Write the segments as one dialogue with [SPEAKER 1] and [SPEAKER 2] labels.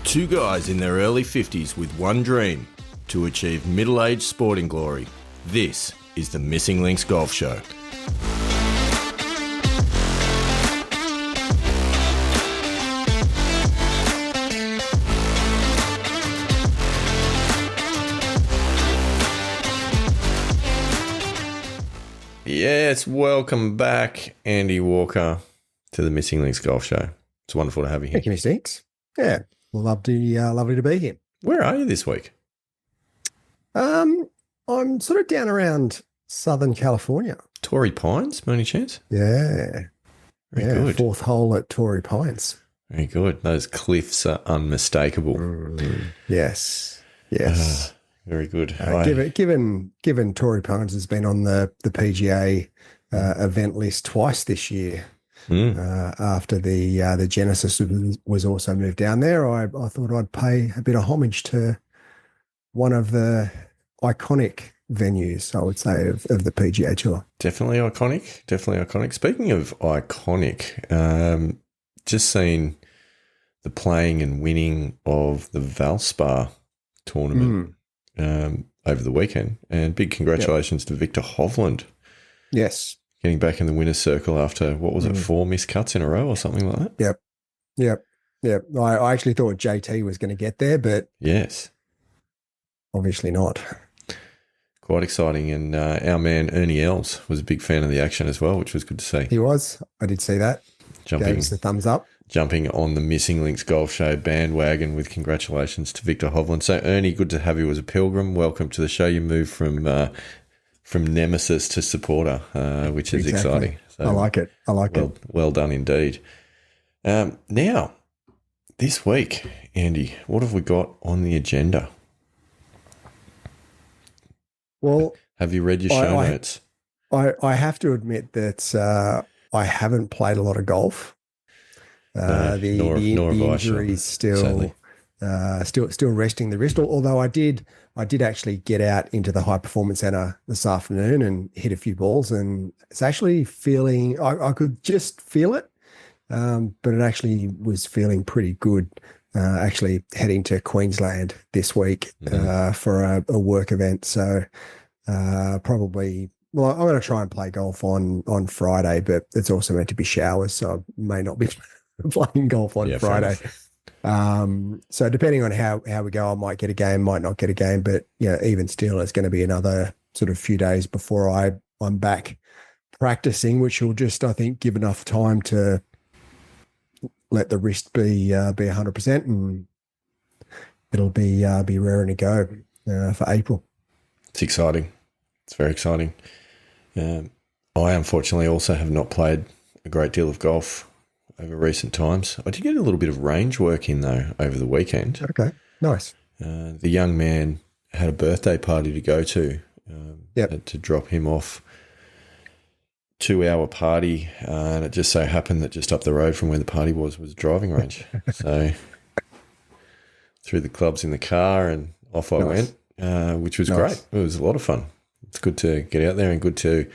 [SPEAKER 1] Two guys in their early 50s with one dream: to achieve middle-aged sporting glory. This is the Missing Links Golf Show. Yes, welcome back, Andy Walker, to the Missing Links Golf Show. It's wonderful to have you here.
[SPEAKER 2] Thank you, Mr. Inks. Yeah, lovely to be here.
[SPEAKER 1] Where are you this week?
[SPEAKER 2] I'm sort of down around Southern California.
[SPEAKER 1] Torrey Pines, by any chance?
[SPEAKER 2] Yeah.
[SPEAKER 1] Very good.
[SPEAKER 2] Fourth hole at Torrey Pines.
[SPEAKER 1] Very good. Those cliffs are unmistakable.
[SPEAKER 2] Yes.
[SPEAKER 1] Very good.
[SPEAKER 2] Given Torrey Pines has been on the PGA event list twice this year, after the Genesis was also moved down there, I thought I'd pay a bit of homage to one of the iconic venues, I would say, of the PGA Tour.
[SPEAKER 1] Definitely iconic. Speaking of iconic, just seen the playing and winning of the Valspar tournament over the weekend, and big congratulations to Victor Hovland.
[SPEAKER 2] Yes.
[SPEAKER 1] Getting back in the winner's circle after, what was it, 4 missed cuts in a row or something like that?
[SPEAKER 2] Yep. I actually thought JT was going to get there, but
[SPEAKER 1] yes,
[SPEAKER 2] obviously not.
[SPEAKER 1] Quite exciting. And our man Ernie Els was a big fan of the action as well, which was good to see.
[SPEAKER 2] He was. I did see that. Gave us the thumbs up. Jumping
[SPEAKER 1] on the Missing Links Golf Show bandwagon with congratulations to Victor Hovland. So, Ernie, good to have you as a pilgrim. Welcome to the show. You moved from nemesis to supporter, which is exciting. So
[SPEAKER 2] I like it.
[SPEAKER 1] Well done indeed. Now, this week, Andy, what have we got on the agenda?
[SPEAKER 2] Well,
[SPEAKER 1] have you read your show notes?
[SPEAKER 2] I have to admit that I haven't played a lot of golf. The injury's still resting the wrist. Although I did actually get out into the high performance center this afternoon and hit a few balls, and it's actually feeling. I could just feel it, but it actually was feeling pretty good. Actually heading to Queensland this week for a work event, so probably. Well, I'm going to try and play golf on Friday, but it's also meant to be showers, so I may not be playing golf on Friday. So depending on how we go, I might get a game, might not get a game, but even still, it's going to be another sort of few days before I'm back practicing, which will just, I think, give enough time to let the wrist be 100%, and it'll be raring to go for April.
[SPEAKER 1] It's exciting. It's very exciting. I unfortunately also have not played a great deal of golf over recent times. I did get a little bit of range work in, though, over the weekend.
[SPEAKER 2] Okay, nice.
[SPEAKER 1] The young man had a birthday party to go to, had to drop him off. 2-hour party, and it just so happened that just up the road from where the party was a driving range. So threw the clubs in the car and off I went, which was great. It was a lot of fun. It's good to get out there and good to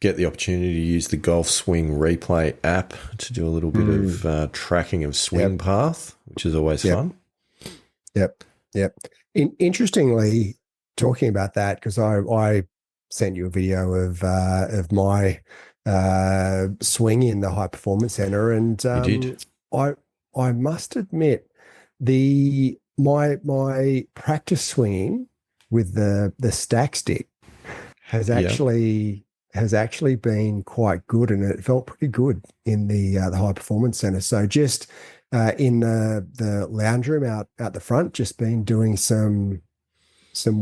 [SPEAKER 1] get the opportunity to use the Golf Swing Replay app to do a little bit of tracking of swing path, which is always fun.
[SPEAKER 2] Yep. Interestingly, talking about that, because I sent you a video of my swing in the high performance center, and
[SPEAKER 1] you did.
[SPEAKER 2] I must admit my practice swinging with the stack stick has actually been quite good, and it felt pretty good in the high performance center. So just in the lounge room out the front, just been doing some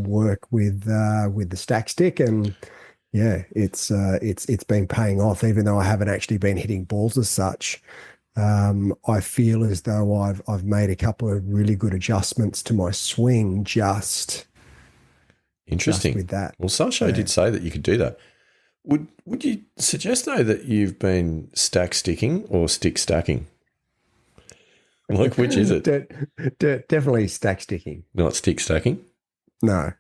[SPEAKER 2] work with the stack stick, and it's been paying off. Even though I haven't actually been hitting balls as such, I feel as though I've made a couple of really good adjustments to my swing just.
[SPEAKER 1] Interesting.
[SPEAKER 2] With that.
[SPEAKER 1] Well, Sasha did say that you could do that. Would you suggest, though, that you've been stack sticking or stick stacking? Like, which is it?
[SPEAKER 2] Definitely stack sticking.
[SPEAKER 1] Not stick stacking?
[SPEAKER 2] No.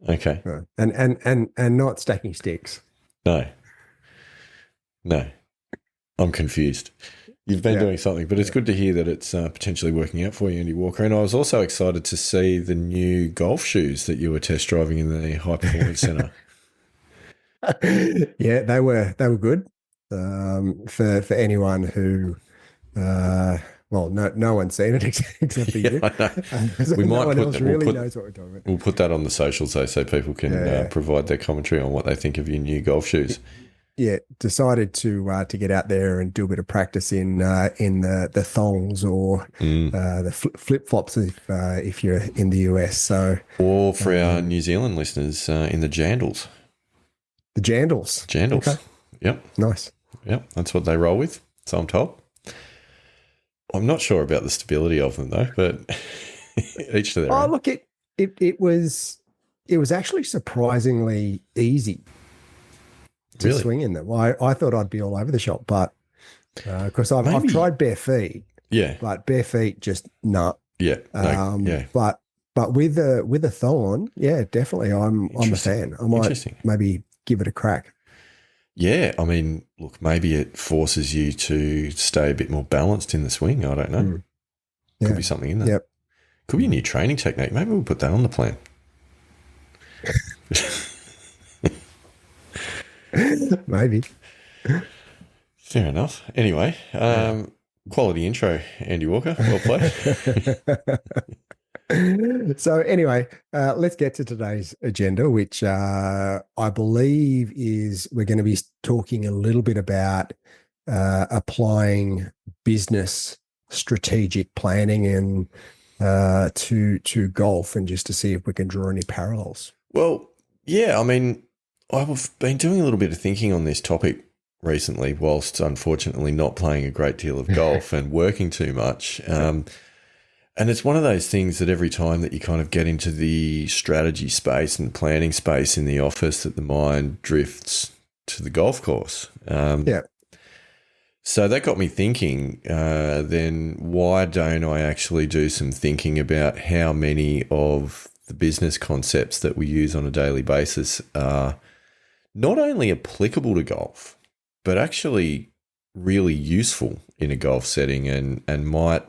[SPEAKER 1] Okay.
[SPEAKER 2] No. And not stacking sticks.
[SPEAKER 1] No. I'm confused. You've been doing something, but it's good to hear that it's potentially working out for you, Andy Walker. And I was also excited to see the new golf shoes that you were test driving in the High Performance Centre.
[SPEAKER 2] Yeah, they were good. For anyone who, no one's seen it except for you.
[SPEAKER 1] We might
[SPEAKER 2] no one else really knows what we're talking about.
[SPEAKER 1] We'll put that on the socials though, so people can provide their commentary on what they think of your new golf shoes.
[SPEAKER 2] Yeah, decided to get out there and do a bit of practice in the thongs or the flip flops if you're in the US. So,
[SPEAKER 1] or for our New Zealand listeners, in the jandals.
[SPEAKER 2] The jandals.
[SPEAKER 1] Jandals. Okay. Yep.
[SPEAKER 2] Nice.
[SPEAKER 1] Yep, that's what they roll with. So I'm told. I'm not sure about the stability of them though, but each to their own.
[SPEAKER 2] Look, it was actually surprisingly easy to swing in them. I thought I'd be all over the shop, but because I've tried bare feet, but bare feet just not.
[SPEAKER 1] Yeah,
[SPEAKER 2] But with a thong on, definitely, I'm a fan. I might maybe give it a crack.
[SPEAKER 1] Yeah, I mean, look, maybe it forces you to stay a bit more balanced in the swing. I don't know. Could be something in there.
[SPEAKER 2] Yep.
[SPEAKER 1] Could be a new training technique. Maybe we'll put that on the plan.
[SPEAKER 2] Maybe.
[SPEAKER 1] Fair enough. Anyway, quality intro, Andy Walker. Well played.
[SPEAKER 2] So anyway, let's get to today's agenda, which I believe is we're going to be talking a little bit about applying business strategic planning and to golf, and just to see if we can draw any parallels.
[SPEAKER 1] Well, yeah, I mean, I've been doing a little bit of thinking on this topic recently, whilst unfortunately not playing a great deal of golf and working too much. And it's one of those things that every time that you kind of get into the strategy space and planning space in the office, that the mind drifts to the golf course. So that got me thinking, then why don't I actually do some thinking about how many of the business concepts that we use on a daily basis are not only applicable to golf, but actually really useful in a golf setting and might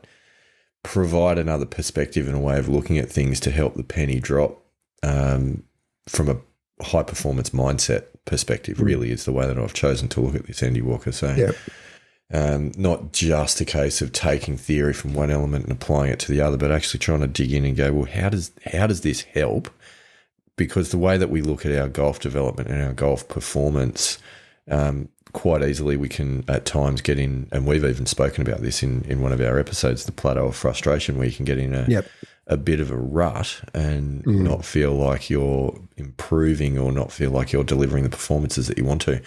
[SPEAKER 1] provide another perspective and a way of looking at things to help the penny drop from a high performance mindset perspective, really is the way that I've chosen to look at this, Andy Walker. So not just a case of taking theory from one element and applying it to the other, but actually trying to dig in and go, well, how does this help? Because the way that we look at our golf development and our golf performance, quite easily we can at times get in, and we've even spoken about this in one of our episodes, the plateau of frustration, where you can get in a bit of a rut and not feel like you're improving or not feel like you're delivering the performances that you want to.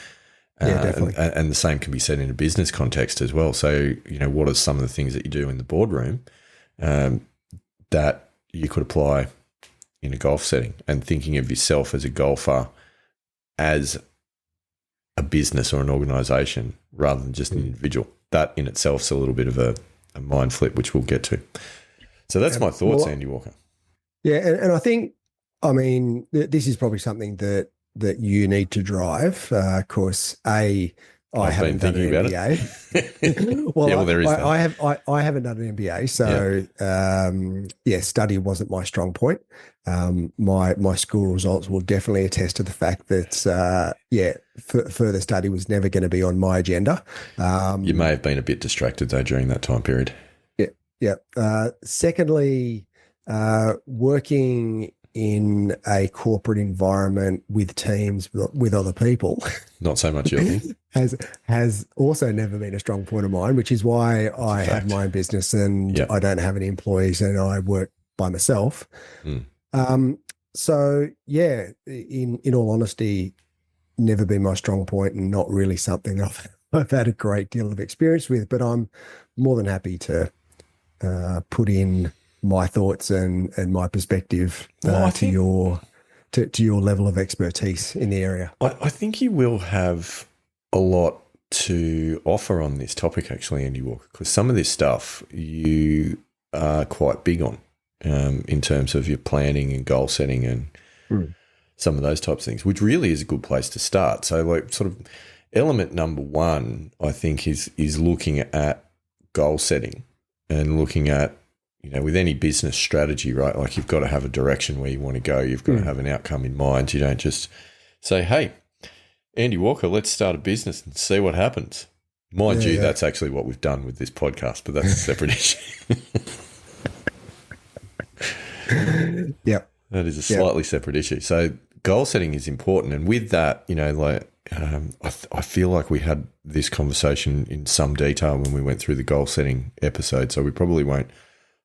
[SPEAKER 2] Definitely.
[SPEAKER 1] And the same can be said in a business context as well. So, what are some of the things that you do in the boardroom that you could apply in a golf setting, and thinking of yourself as a golfer as a business or an organisation rather than just an individual. That in itself is a little bit of a mind flip, which we'll get to. So that's my thoughts, Andy Walker.
[SPEAKER 2] Yeah, and I think, I mean, this is probably something that you need to drive. Of course, I haven't done an MBA. Well,
[SPEAKER 1] there is that.
[SPEAKER 2] I haven't done an MBA, so study wasn't my strong point. My school results will definitely attest to the fact that further study was never going to be on my agenda.
[SPEAKER 1] You may have been a bit distracted though during that time period.
[SPEAKER 2] Yeah. Secondly, working in a corporate environment with teams with other people,
[SPEAKER 1] not so much your thing,
[SPEAKER 2] has also never been a strong point of mine, which is why I have my own business and I don't have any employees and I work by myself. So in all honesty, never been my strong point and not really something I've had a great deal of experience with, but I'm more than happy to put in my thoughts and my perspective to your level of expertise in the area.
[SPEAKER 1] I think you will have a lot to offer on this topic, actually, Andy Walker, because some of this stuff you are quite big on in terms of your planning and goal setting and some of those types of things, which really is a good place to start. So, like, sort of element number one, I think, is looking at goal setting and looking at, with any business strategy, right? Like you've got to have a direction where you want to go. You've got to have an outcome in mind. You don't just say, hey, Andy Walker, let's start a business and see what happens. Mind you, that's actually what we've done with this podcast, but that's a separate issue.
[SPEAKER 2] Yep.
[SPEAKER 1] That is a slightly separate issue. So goal setting is important. And with that, I feel like we had this conversation in some detail when we went through the goal setting episode, so we probably won't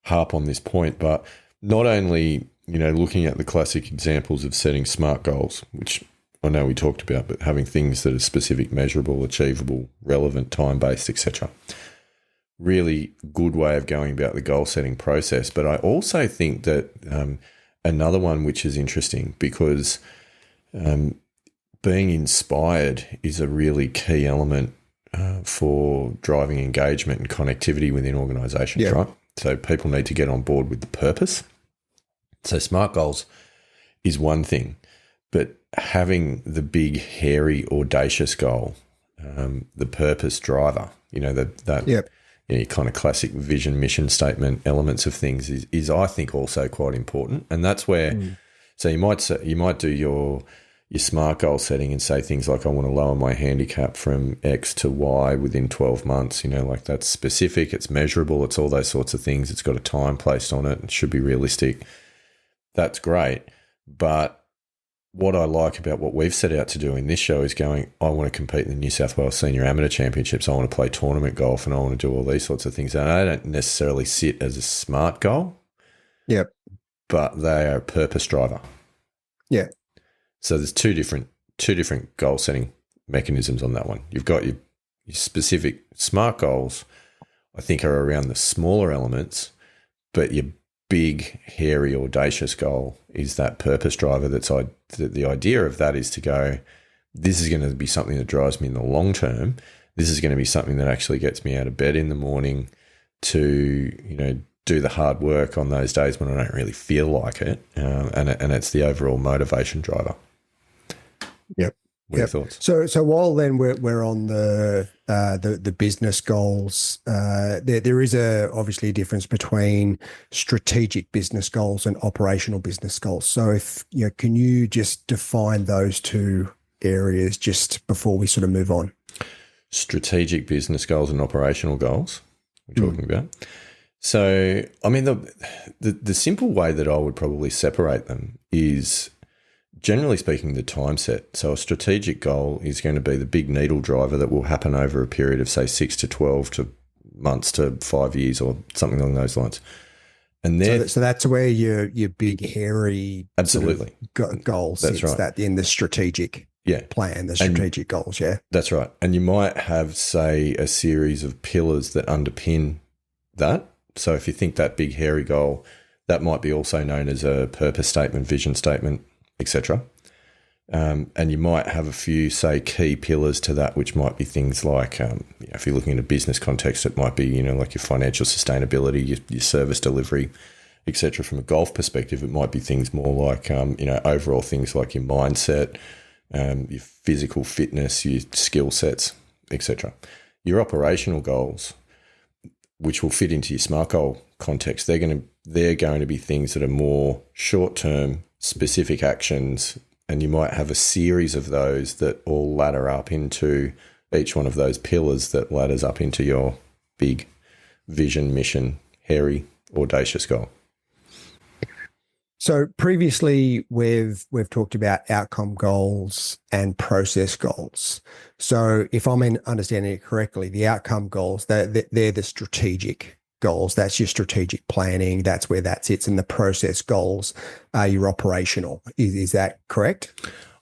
[SPEAKER 1] harp on this point. But not only, looking at the classic examples of setting SMART goals, which I know we talked about, but having things that are specific, measurable, achievable, relevant, time-based, etc. Really good way of going about the goal setting process. But I also think that another one which is interesting, because being inspired is a really key element for driving engagement and connectivity within organisations, right? So people need to get on board with the purpose. So SMART goals is one thing, but having the big, hairy, audacious goal, the purpose driver, kind of classic vision, mission statement elements of things is I think also quite important. And that's where, so you might do your SMART goal setting and say things like, I want to lower my handicap from X to Y within 12 months, like that's specific, it's measurable, it's all those sorts of things. It's got a time placed on it. It should be realistic. That's great. But what I like about what we've set out to do in this show is going, I want to compete in the New South Wales Senior Amateur Championships. I want to play tournament golf and I want to do all these sorts of things. And I don't necessarily sit as a SMART goal.
[SPEAKER 2] Yep.
[SPEAKER 1] But they are a purpose driver.
[SPEAKER 2] Yeah.
[SPEAKER 1] So there's two different goal setting mechanisms on that one. You've got your specific SMART goals, I think, are around the smaller elements, but your big, hairy, audacious goal is that purpose driver. The idea of that is to go, this is going to be something that drives me in the long term. This is going to be something that actually gets me out of bed in the morning to, do the hard work on those days when I don't really feel like it. And it's the overall motivation driver.
[SPEAKER 2] Yep.
[SPEAKER 1] What are your thoughts?
[SPEAKER 2] So while then we're on the business goals, there is obviously a difference between strategic business goals and operational business goals. So if can you just define those two areas just before we sort of move on?
[SPEAKER 1] Strategic business goals and operational goals we're talking about. So I mean the simple way that I would probably separate them is, generally speaking, the time set. So a strategic goal is going to be the big needle driver that will happen over a period of, say, 6 to 12 to months to 5 years or something along those lines. And
[SPEAKER 2] so that's where your big, hairy
[SPEAKER 1] absolutely
[SPEAKER 2] goal sits. That's right. That in the strategic plan, the strategic goals,
[SPEAKER 1] That's right. And you might have, say, a series of pillars that underpin that. So if you think that big, hairy goal, that might be also known as a purpose statement, vision statement, etc. And you might have a few, say, key pillars to that, which might be things like, if you're looking at a business context, it might be, like your financial sustainability, your service delivery, etc. From a golf perspective, it might be things more like, overall things like your mindset, your physical fitness, your skill sets, etc. Your operational goals, which will fit into your SMART goal context, they're going to be things that are more short-term, specific actions, and you might have a series of those that all ladder up into each one of those pillars that ladders up into your big vision, mission, hairy, audacious goal.
[SPEAKER 2] So previously we've talked about outcome goals and process goals. So if I'm understanding it correctly, the outcome goals, they're the strategic goals. That's your strategic planning. That's where that sits. And the process goals are your operational. Is that correct?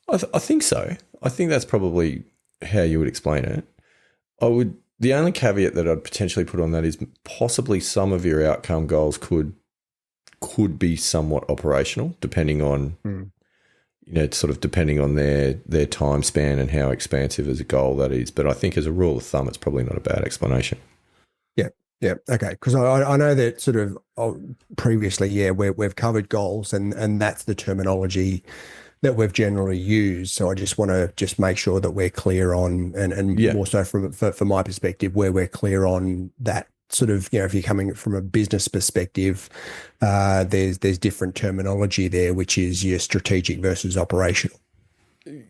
[SPEAKER 1] I think so. I think that's probably how you would explain it. The only caveat that I'd potentially put on that is possibly some of your outcome goals could be somewhat operational, depending on depending on their time span and how expansive as a goal that is. But I think as a rule of thumb, it's probably not a bad explanation.
[SPEAKER 2] Yeah. Okay. Because I know that sort of previously, we've covered goals and that's the terminology that we've generally used. So I just want to make sure that we're clear on, and more so from my perspective, where we're clear on that sort of, if you're coming from a business perspective, there's different terminology there, which is your strategic versus operational.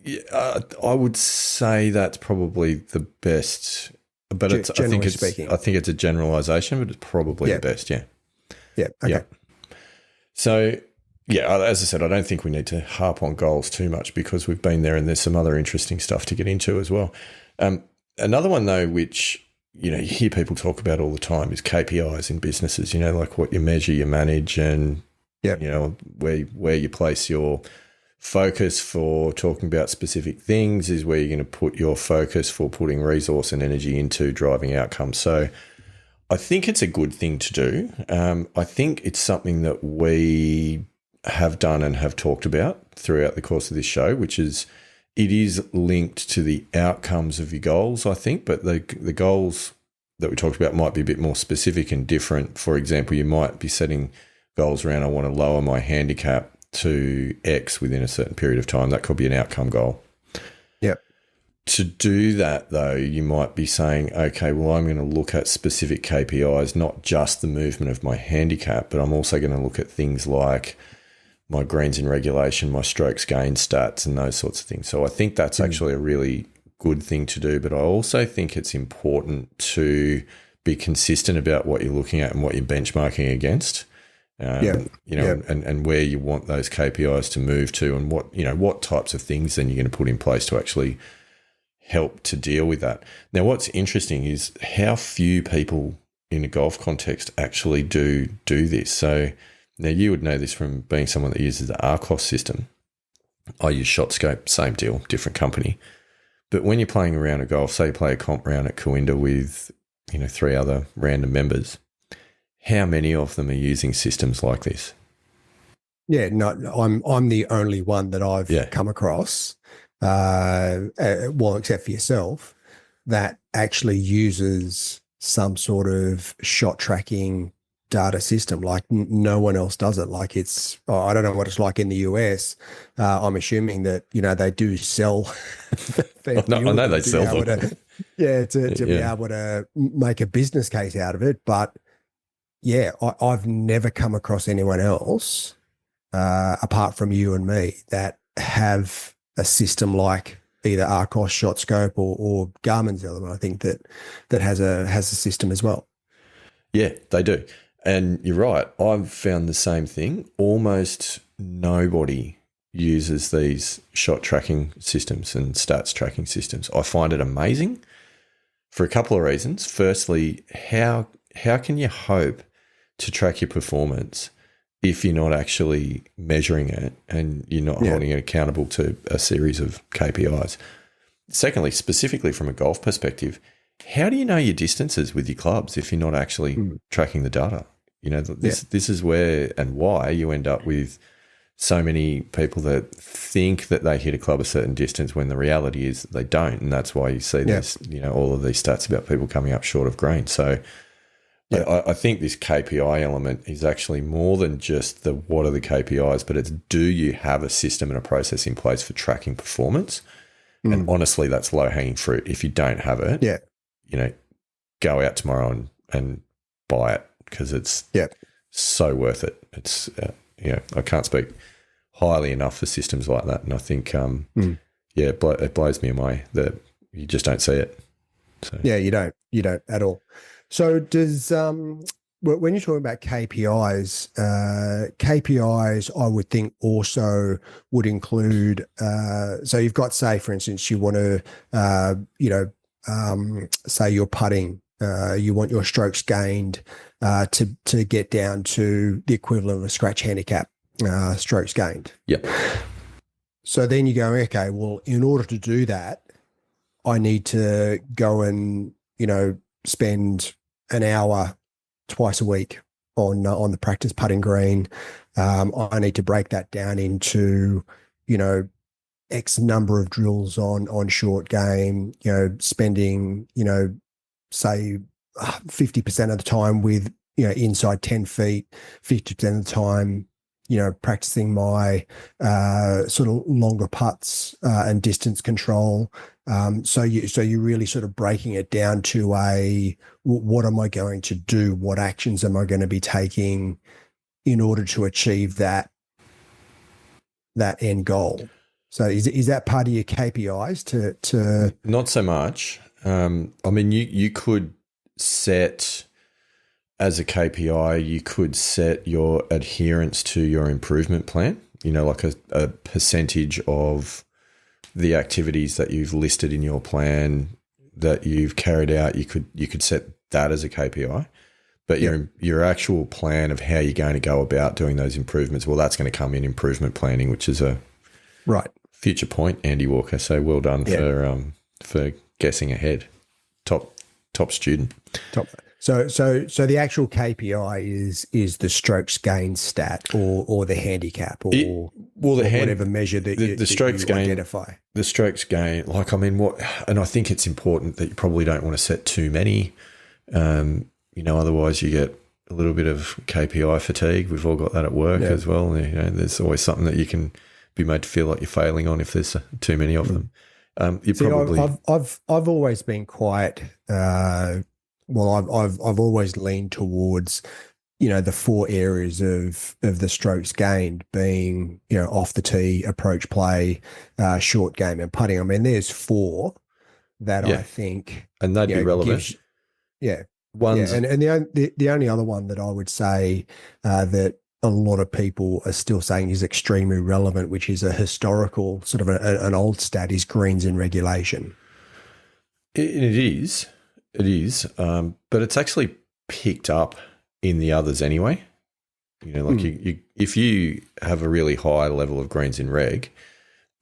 [SPEAKER 1] Yeah, I would say that's probably the best, but I think it's a generalization, but it's probably the best. Yeah.
[SPEAKER 2] Yeah. Okay.
[SPEAKER 1] Yeah. So, yeah, as I said, I don't think we need to harp on goals too much because we've been there and there's some other interesting stuff to get into as well. Another one, though, which, you hear people talk about all the time is KPIs in businesses, like what you measure, you manage, and, where you place your focus for talking about specific things is where you're going to put your focus for putting resource and energy into driving outcomes. So I think it's a good thing to do. I think it's something that we have done and have talked about throughout the course of this show, which is it is linked to the outcomes of your goals, I think, but the goals that we talked about might be a bit more specific and different. For example, you might be setting goals around, I want to lower my handicap to X within a certain period of time. That could be an outcome goal.
[SPEAKER 2] Yep.
[SPEAKER 1] To do that, though, you might be saying, okay, well, I'm going to look at specific KPIs, not just the movement of my handicap, but I'm also going to look at things like my greens in regulation, my strokes gained stats, and those sorts of things. So I think that's actually a really good thing to do. But I also think it's important to be consistent about what you're looking at and what you're benchmarking against. And where you want those KPIs to move to, and what types of things then you're going to put in place to actually help to deal with that. Now, what's interesting is how few people in a golf context actually do this. So now you would know this from being someone that uses the Arcos system. I use ShotScope, same deal, different company. But when you're playing a round of golf, say you play a comp round at Cooinda with 3 other random members, how many of them are using systems like this?
[SPEAKER 2] Yeah, no, I'm the only one that I've come across, except for yourself, that actually uses some sort of shot tracking data system. Like no one else does it. Like I don't know what it's like in the US. I'm assuming that, they do sell.
[SPEAKER 1] I know they sell them.
[SPEAKER 2] To be able to make a business case out of it. But yeah, I've never come across anyone else apart from you and me that have a system like either Arcos, ShotScope, or Garmin's Element. I think that has a system as well.
[SPEAKER 1] Yeah, they do. And you're right. I've found the same thing. Almost nobody uses these shot tracking systems and stats tracking systems. I find it amazing for a couple of reasons. Firstly, how can you hope to track your performance if you're not actually measuring it and you're not holding it accountable to a series of KPIs? Secondly, specifically from a golf perspective, how do you know your distances with your clubs if you're not actually tracking the data? This is where and why you end up with so many people that think that they hit a club a certain distance when the reality is that they don't. And that's why you see this, all of these stats about people coming up short of green. So I think this KPI element is actually more than just what are the KPIs, but it's do you have a system and a process in place for tracking performance? And honestly, that's low-hanging fruit. If you don't have it, go out tomorrow and buy it because it's so worth it. It's, I can't speak highly enough for systems like that. And I think, it blows me away that you just don't see it. So.
[SPEAKER 2] Yeah, you don't at all. So does when you're talking about KPIs, KPIs I would think also would include. So you've got, say, for instance, you want to, say you're putting, you want your strokes gained to get down to the equivalent of a scratch handicap, strokes gained.
[SPEAKER 1] Yep.
[SPEAKER 2] So then you go, okay, well, in order to do that, I need to go and spend an hour twice a week on the practice putting green. I need to break that down into, X number of drills on short game, spending, say 50% of the time with, inside 10 feet, 50% of the time practicing my sort of longer putts and distance control. So you really sort of breaking it down to what am I going to do? What actions am I going to be taking in order to achieve that end goal? So is that part of your KPIs to
[SPEAKER 1] Not so much. I mean, you could set as a KPI, you could set your adherence to your improvement plan, like a percentage of the activities that you've listed in your plan that you've carried out. You could set that as a KPI, but your actual plan of how you're going to go about doing those improvements, well, that's going to come in improvement planning, which is a future point, Andy Walker. So well done for guessing ahead. Top student.
[SPEAKER 2] Top. So the actual KPI is the strokes gain stat or the handicap or whatever measure that the strokes gain identify.
[SPEAKER 1] The strokes gain, and I think it's important that you probably don't want to set too many. Otherwise you get a little bit of KPI fatigue. We've all got that at work as well. There's always something that you can be made to feel like you're failing on if there's too many of them.
[SPEAKER 2] I've always been quite. I've always leaned towards, the 4 areas of the strokes gained being, off the tee, approach play, short game, and putting. I mean, there's 4 that I think,
[SPEAKER 1] and they'd be relevant.
[SPEAKER 2] And the only other one that I would say that a lot of people are still saying is extremely relevant, which is a historical sort of an old stat, is greens in regulation.
[SPEAKER 1] It is. It is, but it's actually picked up in the others anyway. If you have a really high level of greens in reg,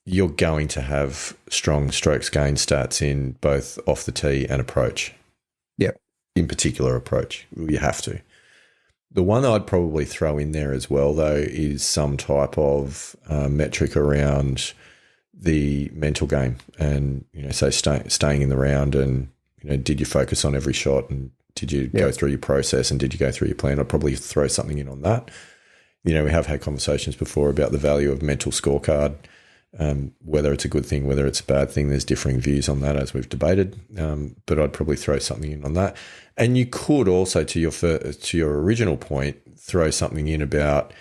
[SPEAKER 1] you're going to have strong strokes gain stats in both off the tee and approach.
[SPEAKER 2] Yep.
[SPEAKER 1] In particular, approach. You have to. The one I'd probably throw in there as well, though, is some type of metric around the mental game, and say staying in the round and. Did you focus on every shot, and did you go through your process, and did you go through your plan? I'd probably throw something in on that. We have had conversations before about the value of mental scorecard, whether it's a good thing, whether it's a bad thing. There's differing views on that as we've debated, but I'd probably throw something in on that. And you could also, to your original point, throw something in about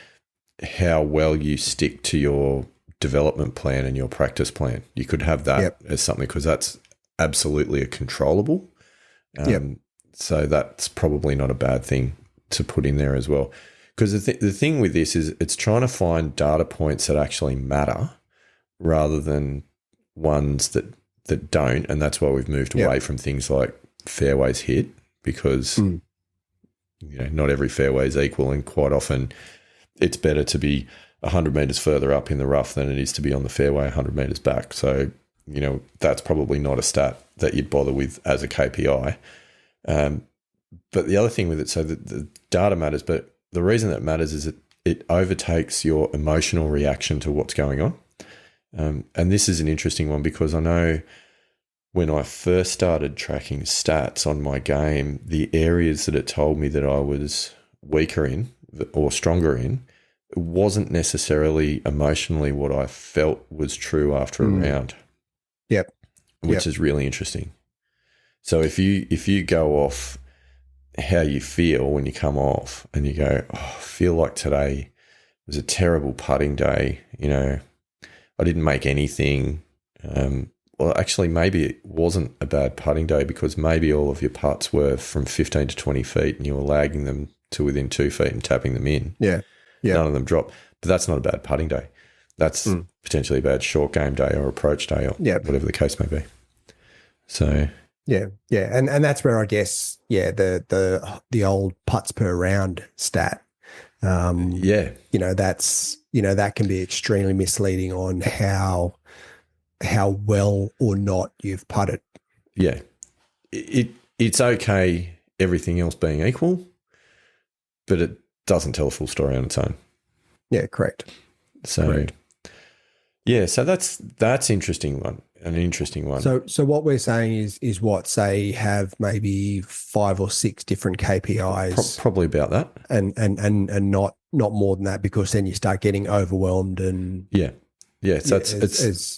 [SPEAKER 1] how well you stick to your development plan and your practice plan. You could have that as something, because that's absolutely a controllable. So that's probably not a bad thing to put in there as well. Because the thing with this is it's trying to find data points that actually matter rather than ones that don't. And that's why we've moved away from things like fairways hit, because not every fairway is equal, and quite often it's better to be 100 metres further up in the rough than it is to be on the fairway 100 metres back. So that's probably not a stat that you'd bother with as a KPI. But the other thing with it, so the data matters, but the reason that matters is it overtakes your emotional reaction to what's going on. And this is an interesting one, because I know when I first started tracking stats on my game, the areas that it told me that I was weaker in or stronger in, it wasn't necessarily emotionally what I felt was true after a round.
[SPEAKER 2] Yep.
[SPEAKER 1] Which is really interesting. So if you go off how you feel when you come off and you go, I feel like today was a terrible putting day, I didn't make anything. Well, actually, maybe it wasn't a bad putting day, because maybe all of your putts were from 15 to 20 feet and you were lagging them to within 2 feet and tapping them in.
[SPEAKER 2] Yeah.
[SPEAKER 1] None of them dropped. But that's not a bad putting day. That's potentially a bad short game day or approach day or whatever the case may be. So
[SPEAKER 2] yeah, and that's where I guess the old putts per round stat. That's that can be extremely misleading on how well or not you've putted.
[SPEAKER 1] Yeah, it's okay, everything else being equal, but it doesn't tell a full story on its own.
[SPEAKER 2] Yeah, correct.
[SPEAKER 1] So. Correct. Yeah, so that's interesting one. an interesting one.
[SPEAKER 2] So what we're saying is what, say, have maybe 5 or 6 different KPIs,
[SPEAKER 1] probably about that,
[SPEAKER 2] and not more than that, because then you start getting overwhelmed and
[SPEAKER 1] So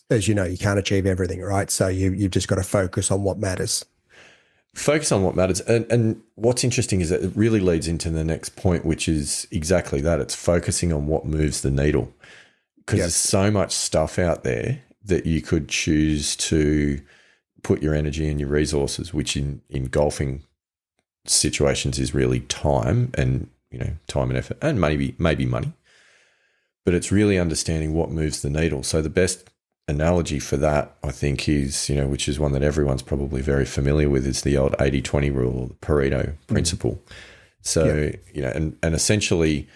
[SPEAKER 2] as you know, you can't achieve everything, right? So you've just got to focus on what matters.
[SPEAKER 1] Focus on what matters. And what's interesting is that it really leads into the next point, which is exactly that. It's focusing on what moves the needle, because there's so much stuff out there that you could choose to put your energy and your resources, which in golfing situations is really time and, time and effort and maybe money. But it's really understanding what moves the needle. So the best analogy for that, I think, is, which is one that everyone's probably very familiar with, is the old 80-20 rule, the Pareto principle. So, and essentially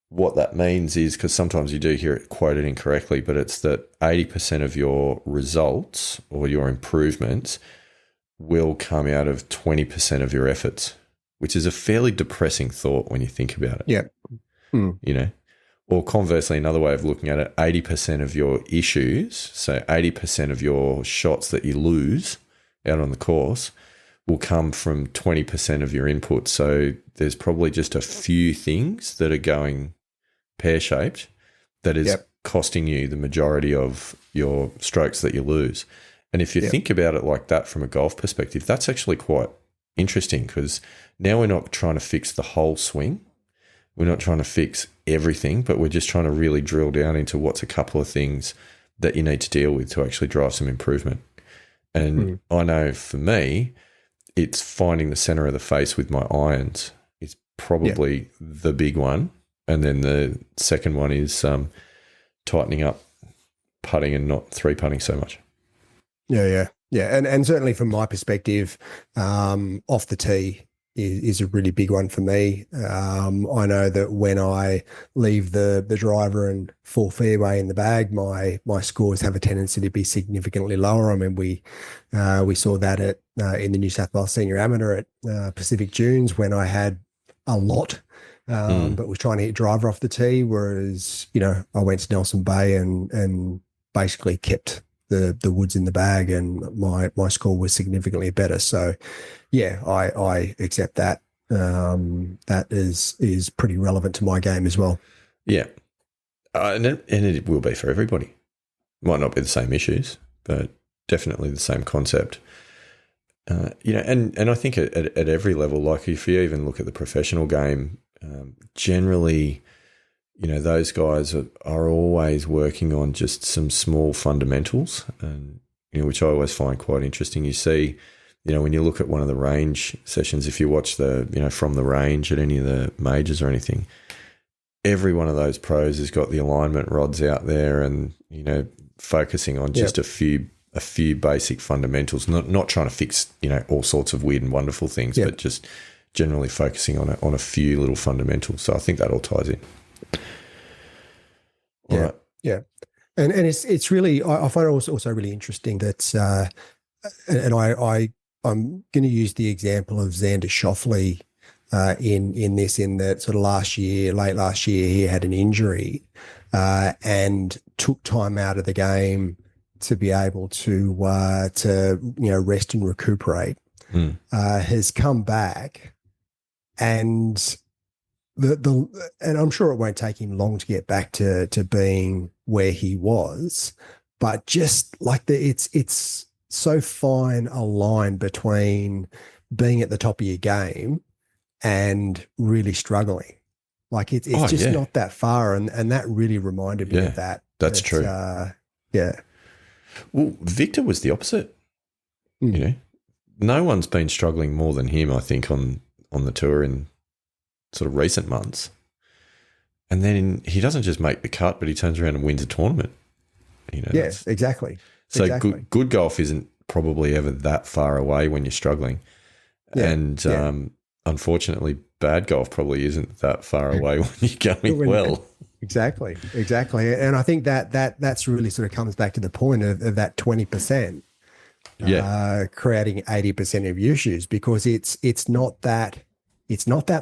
[SPEAKER 1] what that means is, because sometimes you do hear it quoted incorrectly, but it's that 80% of your results or your improvements will come out of 20% of your efforts, which is a fairly depressing thought when you think about it.
[SPEAKER 2] Yeah.
[SPEAKER 1] Or conversely, another way of looking at it, 80% of your issues, so 80% of your shots that you lose out on the course will come from 20% of your input. So there's probably just a few things that are going pear-shaped that is costing you the majority of your strokes that you lose. And if you think about it like that from a golf perspective, that's actually quite interesting, because now we're not trying to fix the whole swing. We're not trying to fix everything, but we're just trying to really drill down into what's a couple of things that you need to deal with to actually drive some improvement. And I know for me, it's finding the center of the face with my irons is probably the big one. And then the second one is tightening up putting and not 3-putting so much.
[SPEAKER 2] Yeah. And certainly from my perspective, off the tee is a really big one for me. I know that when I leave the driver and full fairway in the bag, my scores have a tendency to be significantly lower. I mean, we saw that at in the New South Wales Senior Amateur at Pacific Dunes, when I had a lot, but was trying to hit driver off the tee, whereas I went to Nelson Bay and basically kept the woods in the bag, and my score was significantly better. So I accept that. That is pretty relevant to my game as well.
[SPEAKER 1] Yeah. And it will be for everybody. Might not be the same issues, but definitely the same concept. And I think at every level, like if you even look at the professional game, generally, those guys are always working on just some small fundamentals, and which I always find quite interesting. You see, when you look at one of the range sessions, if you watch the from the range at any of the majors or anything, every one of those pros has got the alignment rods out there, and focusing on just a few basic fundamentals, not trying to fix all sorts of weird and wonderful things, but just generally focusing on a few little fundamentals. So I think that all ties in.
[SPEAKER 2] Yeah. And it's really, I find it also really interesting that, and I'm going to use the example of Xander Schauffele in that sort of late last year, he had an injury and took time out of the game to be able to rest and recuperate. Has come back, and and I'm sure it won't take him long to get back to being where he was, but just like it's so fine a line between being at the top of your game and really struggling. Like it's just not that far, and that really reminded me of that.
[SPEAKER 1] That's true. Well, Victor was the opposite. No one's been struggling more than him, I think, on the tour in sort of recent months. And then he doesn't just make the cut, but he turns around and wins a tournament.
[SPEAKER 2] Yes, exactly.
[SPEAKER 1] So good golf isn't probably ever that far away when you're struggling. And unfortunately, bad golf probably isn't that far away when you're going well.
[SPEAKER 2] Exactly. And I think that's really sort of comes back to the point of that 20%. Creating 80% of your issues, because it's not that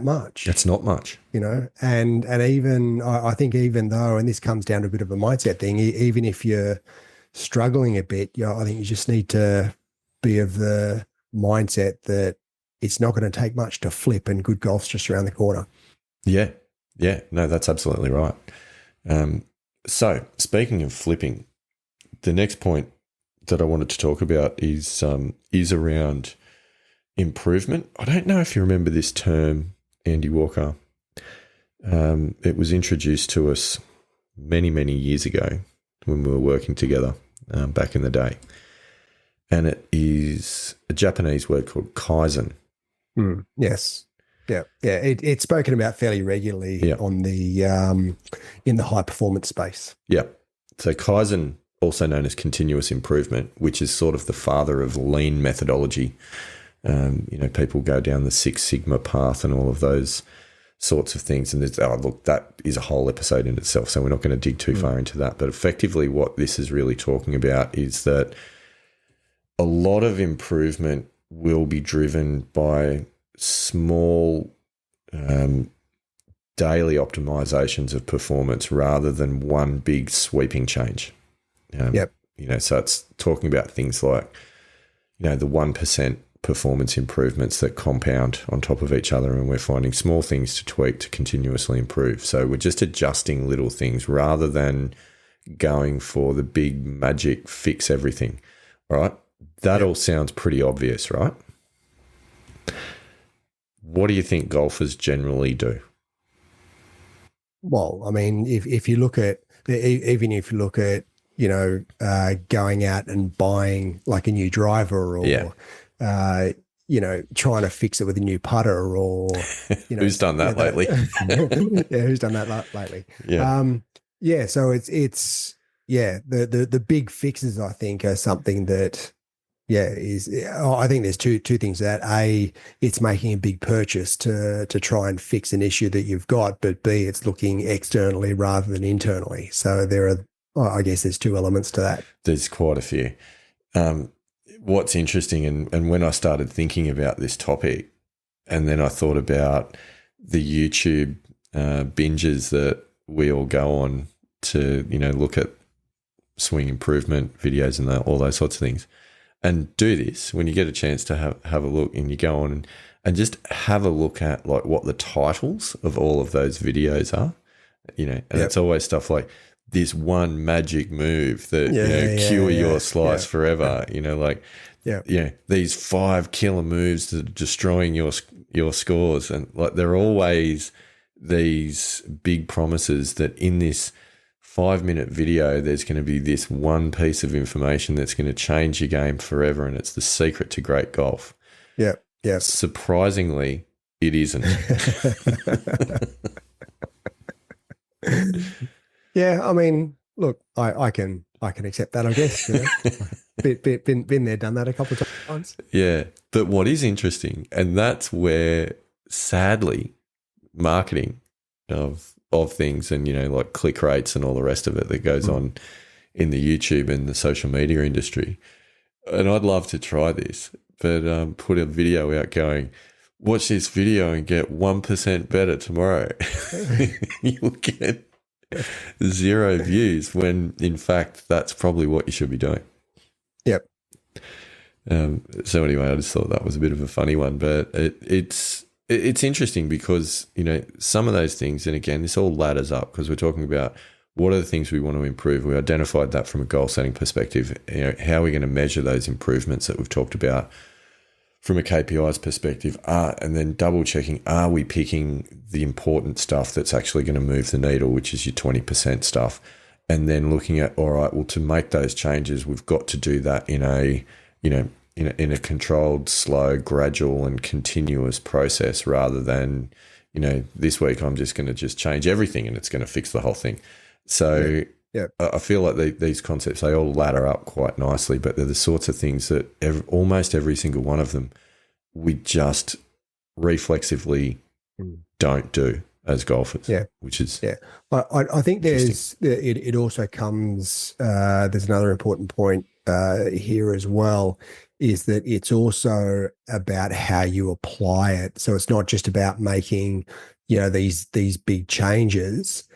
[SPEAKER 2] much.
[SPEAKER 1] It's not much.
[SPEAKER 2] And even I think, even though, and this comes down to a bit of a mindset thing, even if you're struggling a bit, I think you just need to be of the mindset that it's not going to take much to flip, and good golf's just around the corner.
[SPEAKER 1] Yeah. Yeah. No, that's absolutely right. So speaking of flipping, the next point that I wanted to talk about is around improvement. I don't know if you remember this term, Andy Walker. It was introduced to us many, many years ago when we were working together back in the day. And it is a Japanese word called Kaizen.
[SPEAKER 2] Yes. Yeah. Yeah. It's spoken about fairly regularly on the in the high performance space.
[SPEAKER 1] Yeah. So Kaizen, also known as continuous improvement, which is sort of the father of lean methodology. People go down the Six Sigma path and all of those sorts of things. And that is a whole episode in itself, so we're not going to dig too far into that. But effectively what this is really talking about is that a lot of improvement will be driven by small daily optimizations of performance rather than one big sweeping change. So it's talking about things like, the 1% performance improvements that compound on top of each other, and we're finding small things to tweak to continuously improve. So we're just adjusting little things rather than going for the big magic fix everything. All right? That all sounds pretty obvious, right? What do you think golfers generally do?
[SPEAKER 2] Well, I mean, if you look at, even if you look at, going out and buying like a new driver, or trying to fix it with a new putter, or
[SPEAKER 1] who's done that lately?
[SPEAKER 2] Who's done that lately?
[SPEAKER 1] Yeah.
[SPEAKER 2] So it's the big fixes, I think, are something that I think there's two things to that. A, it's making a big purchase to try and fix an issue that you've got, but B, it's looking externally rather than internally. So I guess there's two elements to that.
[SPEAKER 1] There's quite a few. What's interesting, and when I started thinking about this topic, and then I thought about the YouTube binges that we all go on to, look at swing improvement videos and all those sorts of things, and do this when you get a chance to have a look, and you go on and just have a look at like what the titles of all of those videos are, and it's always stuff like this one magic move that cure your slice forever. These 5 killer moves that are destroying your scores, and like they're always these big promises that in this 5-minute video there's going to be this one piece of information that's going to change your game forever, and it's the secret to great golf.
[SPEAKER 2] Yeah.
[SPEAKER 1] Surprisingly, it isn't.
[SPEAKER 2] Yeah, I mean, look, I can accept that, I guess. Been there, done that a couple of times.
[SPEAKER 1] Yeah, but what is interesting, and that's where, sadly, marketing of things and like click rates and all the rest of it that goes on in the YouTube and the social media industry. And I'd love to try this, but put a video out going, watch this video and get 1% better tomorrow. You'll get 0 views, when in fact that's probably what you should be doing.
[SPEAKER 2] Yep.
[SPEAKER 1] So anyway, I just thought that was a bit of a funny one, but it's interesting because some of those things, and again, this all ladders up because we're talking about what are the things we want to improve. We identified that from a goal setting perspective. How are we going to measure those improvements that we've talked about from a KPIs perspective, and then double checking, are we picking the important stuff that's actually going to move the needle, which is your 20% stuff, and then looking at, all right, well, to make those changes, we've got to do that in a controlled, slow, gradual and continuous process rather than, this week I'm just going to change everything and it's going to fix the whole thing. So I feel like these concepts, they all ladder up quite nicely, but they're the sorts of things that almost every single one of them we just reflexively don't do as golfers. Which is
[SPEAKER 2] I think it also comes. There's another important point here as well, is that it's also about how you apply it. So it's not just about making these big changes.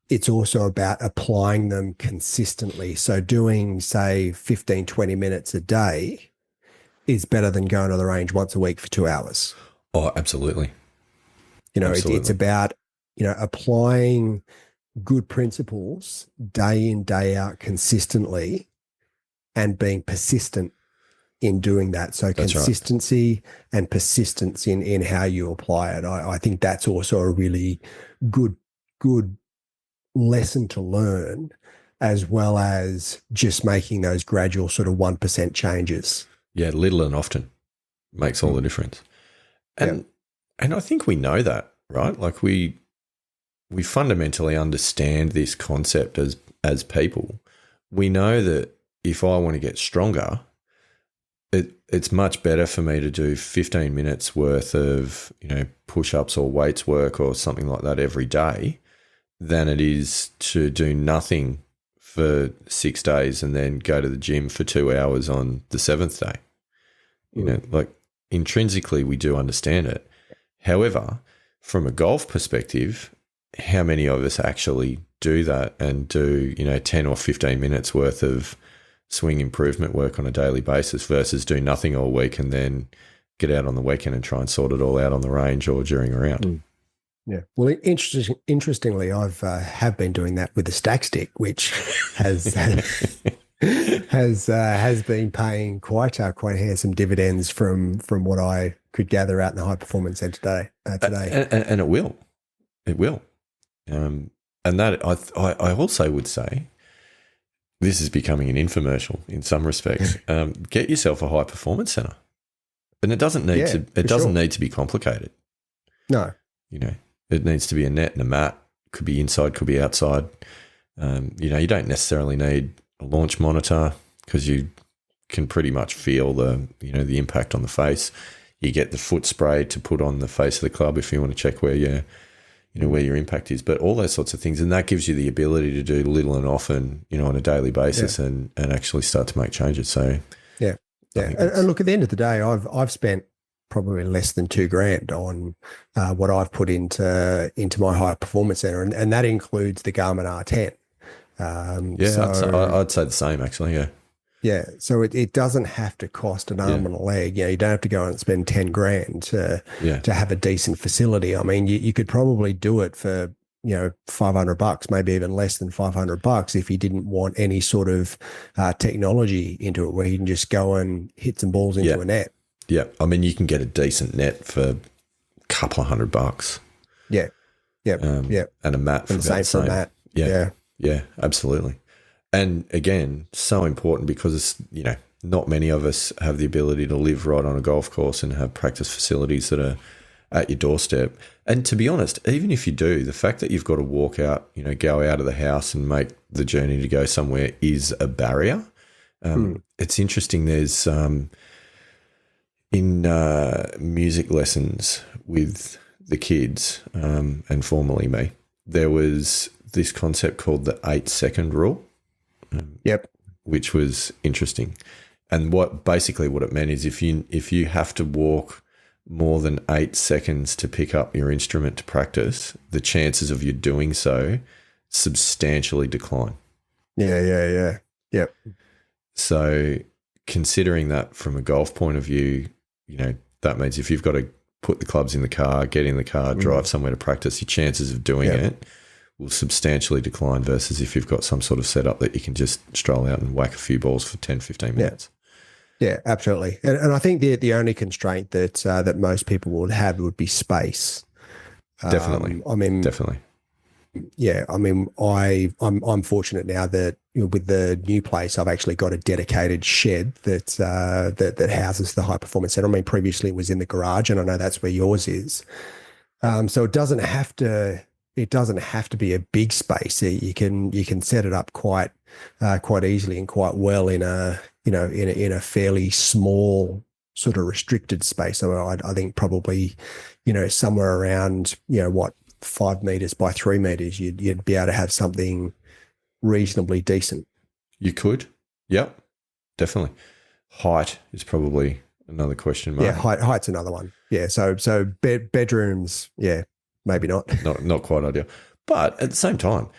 [SPEAKER 2] it's also about applying them consistently. So doing, say, 15, 20 minutes a day is better than going to the range once a week for 2 hours.
[SPEAKER 1] Oh, absolutely.
[SPEAKER 2] It's about, applying good principles day in, day out consistently and being persistent in doing that. So that's consistency right. And persistence in how you apply it. I think that's also a really good lesson to learn, as well as just making those gradual sort of 1% changes.
[SPEAKER 1] Yeah, little and often makes all the difference. And I think we know that, right? Like we fundamentally understand this concept as people. We know that if I want to get stronger, it's much better for me to do 15 minutes worth of, push-ups or weights work or something like that every day than it is to do nothing for 6 days and then go to the gym for 2 hours on the 7th day. Like intrinsically we do understand it. However, from a golf perspective, how many of us actually do that and do, 10 or 15 minutes worth of swing improvement work on a daily basis versus do nothing all week and then get out on the weekend and try and sort it all out on the range or during a round.
[SPEAKER 2] Yeah. Well, interestingly, I've have been doing that with the stack stick, which has has been paying quite handsome dividends from what I could gather out in the high performance centre today.
[SPEAKER 1] And it will. And that I also would say, this is becoming an infomercial in some respects. Get yourself a high performance centre, and it doesn't need to. It doesn't need to be complicated.
[SPEAKER 2] No,
[SPEAKER 1] it needs to be a net and a mat. Could be inside, could be outside. You don't necessarily need a launch monitor because you can pretty much feel the impact on the face. You get the foot spray to put on the face of the club if you want to check where where your impact is, but all those sorts of things. And that gives you the ability to do little and often, on a daily basis and actually start to make changes. So,
[SPEAKER 2] yeah. And look, at the end of the day, I've spent probably less than $2,000 on what I've put into my high performance center. And that includes the Garmin R10.
[SPEAKER 1] I'd say the same actually. Yeah.
[SPEAKER 2] Yeah, so it doesn't have to cost an arm and a leg. You don't have to go and spend $10,000 to have a decent facility. I mean, you could probably do it for $500, maybe even less than $500 if you didn't want any sort of technology into it, where you can just go and hit some balls into a net.
[SPEAKER 1] Yeah, I mean, you can get a decent net for a couple of $100.
[SPEAKER 2] Yeah,
[SPEAKER 1] and a mat for
[SPEAKER 2] the same. For a mat.
[SPEAKER 1] Yeah, absolutely. And again, so important because not many of us have the ability to live right on a golf course and have practice facilities that are at your doorstep. And to be honest, even if you do, the fact that you've got to walk out, go out of the house and make the journey to go somewhere is a barrier. It's interesting. There's in music lessons with the kids and formerly me, there was this concept called the 8-second rule. Which was interesting. And what it meant is if you have to walk more than 8 seconds to pick up your instrument to practice, the chances of you doing so substantially decline.
[SPEAKER 2] Yeah. Yep.
[SPEAKER 1] So considering that from a golf point of view, that means if you've got to put the clubs in the car, get in the car, drive somewhere to practice, your chances of doing it will substantially decline versus if you've got some sort of setup that you can just stroll out and whack a few balls for 10, 15 minutes.
[SPEAKER 2] Yeah, absolutely. And I think the only constraint that most people would have would be space.
[SPEAKER 1] Definitely. Definitely.
[SPEAKER 2] Yeah. I mean, I'm fortunate now that with the new place, I've actually got a dedicated shed that houses the high performance center. I mean, previously it was in the garage, and I know that's where yours is. So it doesn't have to be a big space. You can set it up quite easily and quite well in a fairly small sort of restricted space. So I think probably somewhere around 5 meters by 3 meters, you'd be able to have something reasonably decent.
[SPEAKER 1] You could, yep, definitely. Height is probably another question mark.
[SPEAKER 2] Yeah, height's another one. Yeah, so bedrooms, yeah. Maybe not.
[SPEAKER 1] Not quite ideal. But at the same time,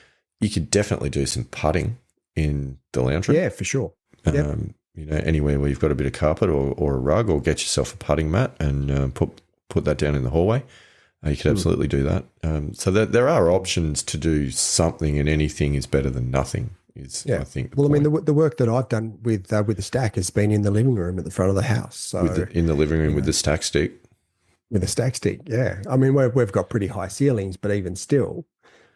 [SPEAKER 1] you could definitely do some putting in the lounge room.
[SPEAKER 2] Yeah, for sure. Yep.
[SPEAKER 1] Anywhere where you've got a bit of carpet or a rug, or get yourself a putting mat and put that down in the hallway. You could absolutely do that. So there are options to do something, and anything is better than nothing. I think.
[SPEAKER 2] Well, point. I mean, the work that I've done with the stack has been in the living room at the front of the house. So
[SPEAKER 1] in the living room with the stack stick.
[SPEAKER 2] With a stack stick, yeah. I mean, we've got pretty high ceilings, but even still,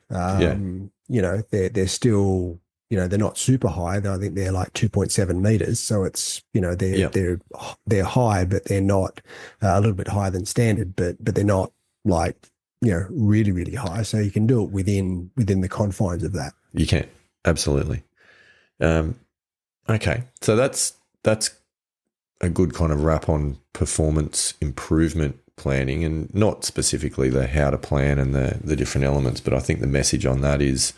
[SPEAKER 2] they're still, they're not super high. I think they're like 2.7 meters. So it's, they're high, but they're not a little bit higher than standard, but they're not like, really, really high. So you can do it within the confines of that.
[SPEAKER 1] You can. Absolutely. Okay. So that's a good kind of wrap on performance improvement planning, and not specifically the how to plan and the different elements, but I think the message on that is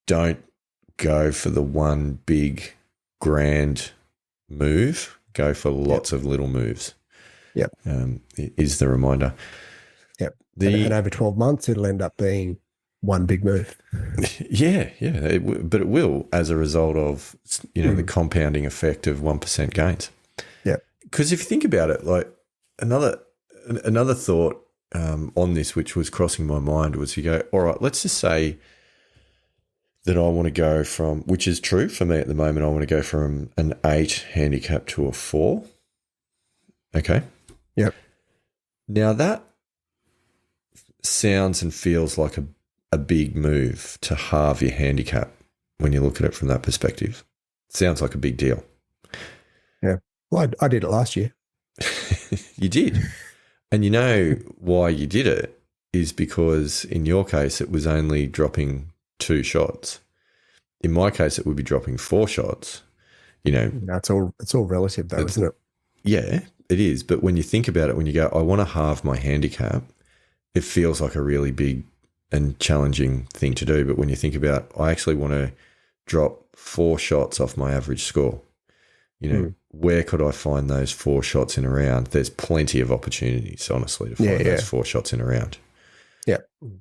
[SPEAKER 1] don't go for the one big grand move, go for lots of little moves.
[SPEAKER 2] Yep.
[SPEAKER 1] Is the reminder.
[SPEAKER 2] Yep. And over 12 months, it'll end up being one big move.
[SPEAKER 1] Yeah. But it will, as a result of, the compounding effect of 1% gains.
[SPEAKER 2] Yeah.
[SPEAKER 1] Because if you think about it, like another thought on this, which was crossing my mind, was you go, all right, let's just say that I want to go from, which is true for me at the moment, I want to go from an 8 handicap to a 4. Okay.
[SPEAKER 2] Yep.
[SPEAKER 1] Now that sounds and feels like a big move to halve your handicap when you look at it from that perspective. Sounds like a big deal.
[SPEAKER 2] Yeah. Well, I did it last year.
[SPEAKER 1] You did. And you know why you did it is because in your case, it was only dropping 2 shots. In my case, it would be dropping 4 shots.
[SPEAKER 2] It's all relative though, isn't it?
[SPEAKER 1] Yeah, it is. But when you think about it, when you go, I want to halve my handicap, it feels like a really big and challenging thing to do. But when you think about, I actually want to drop 4 shots off my average score. Where could I find those 4 shots in a round? There's plenty of opportunities, honestly, to find those 4 shots in a round.
[SPEAKER 2] Yeah.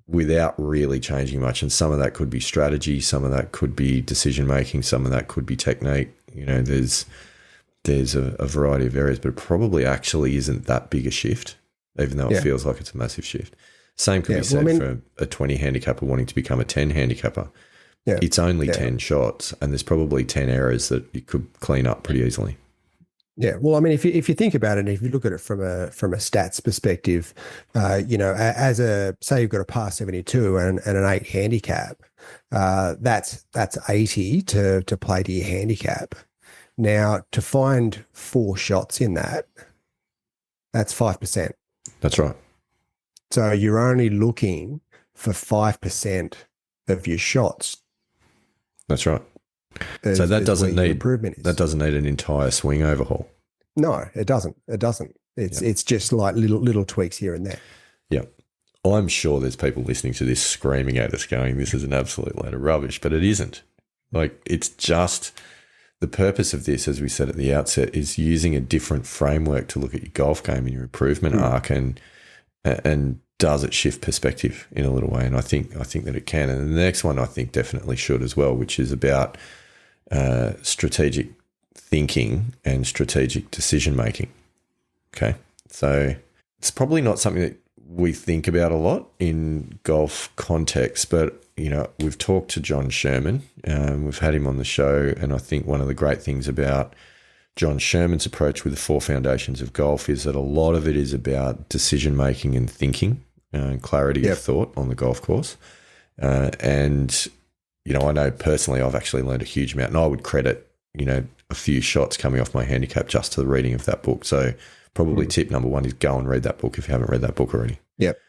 [SPEAKER 1] Without really changing much. And some of that could be strategy, some of that could be decision making, some of that could be technique. There's a variety of areas, but it probably actually isn't that big a shift, even though it feels like it's a massive shift. Same could be said for a 20 handicapper wanting to become a 10 handicapper. Yeah. It's only 10 shots, and there's probably 10 errors that you could clean up pretty easily.
[SPEAKER 2] Yeah, well, I mean, if you think about it, if you look at it from a stats perspective, as say you've got a par 72 and an 8 handicap, that's 80 to play to your handicap. Now, to find 4 shots in that's 5%.
[SPEAKER 1] That's right.
[SPEAKER 2] So you're only looking for 5% of your shots.
[SPEAKER 1] That's right. So that doesn't need an entire swing overhaul.
[SPEAKER 2] No, it doesn't. It's just like little tweaks here and there.
[SPEAKER 1] Yeah. I'm sure there's people listening to this screaming at us going, this is an absolute load of rubbish, but it isn't. Like, it's just the purpose of this, as we said at the outset, is using a different framework to look at your golf game and your improvement arc, and does it shift perspective in a little way? And I think that it can. And the next one I think definitely should as well, which is about strategic thinking and strategic decision making. Okay. So it's probably not something that we think about a lot in golf context, but we've talked to John Sherman, we've had him on the show, and I think one of the great things about John Sherman's approach with the 4 foundations of golf is that a lot of it is about decision making and thinking and clarity of thought on the golf course. And I know personally I've actually learned a huge amount, and I would credit a few shots coming off my handicap just to the reading of that book. So probably tip number 1 is go and read that book if you haven't read that book already.
[SPEAKER 2] Yep.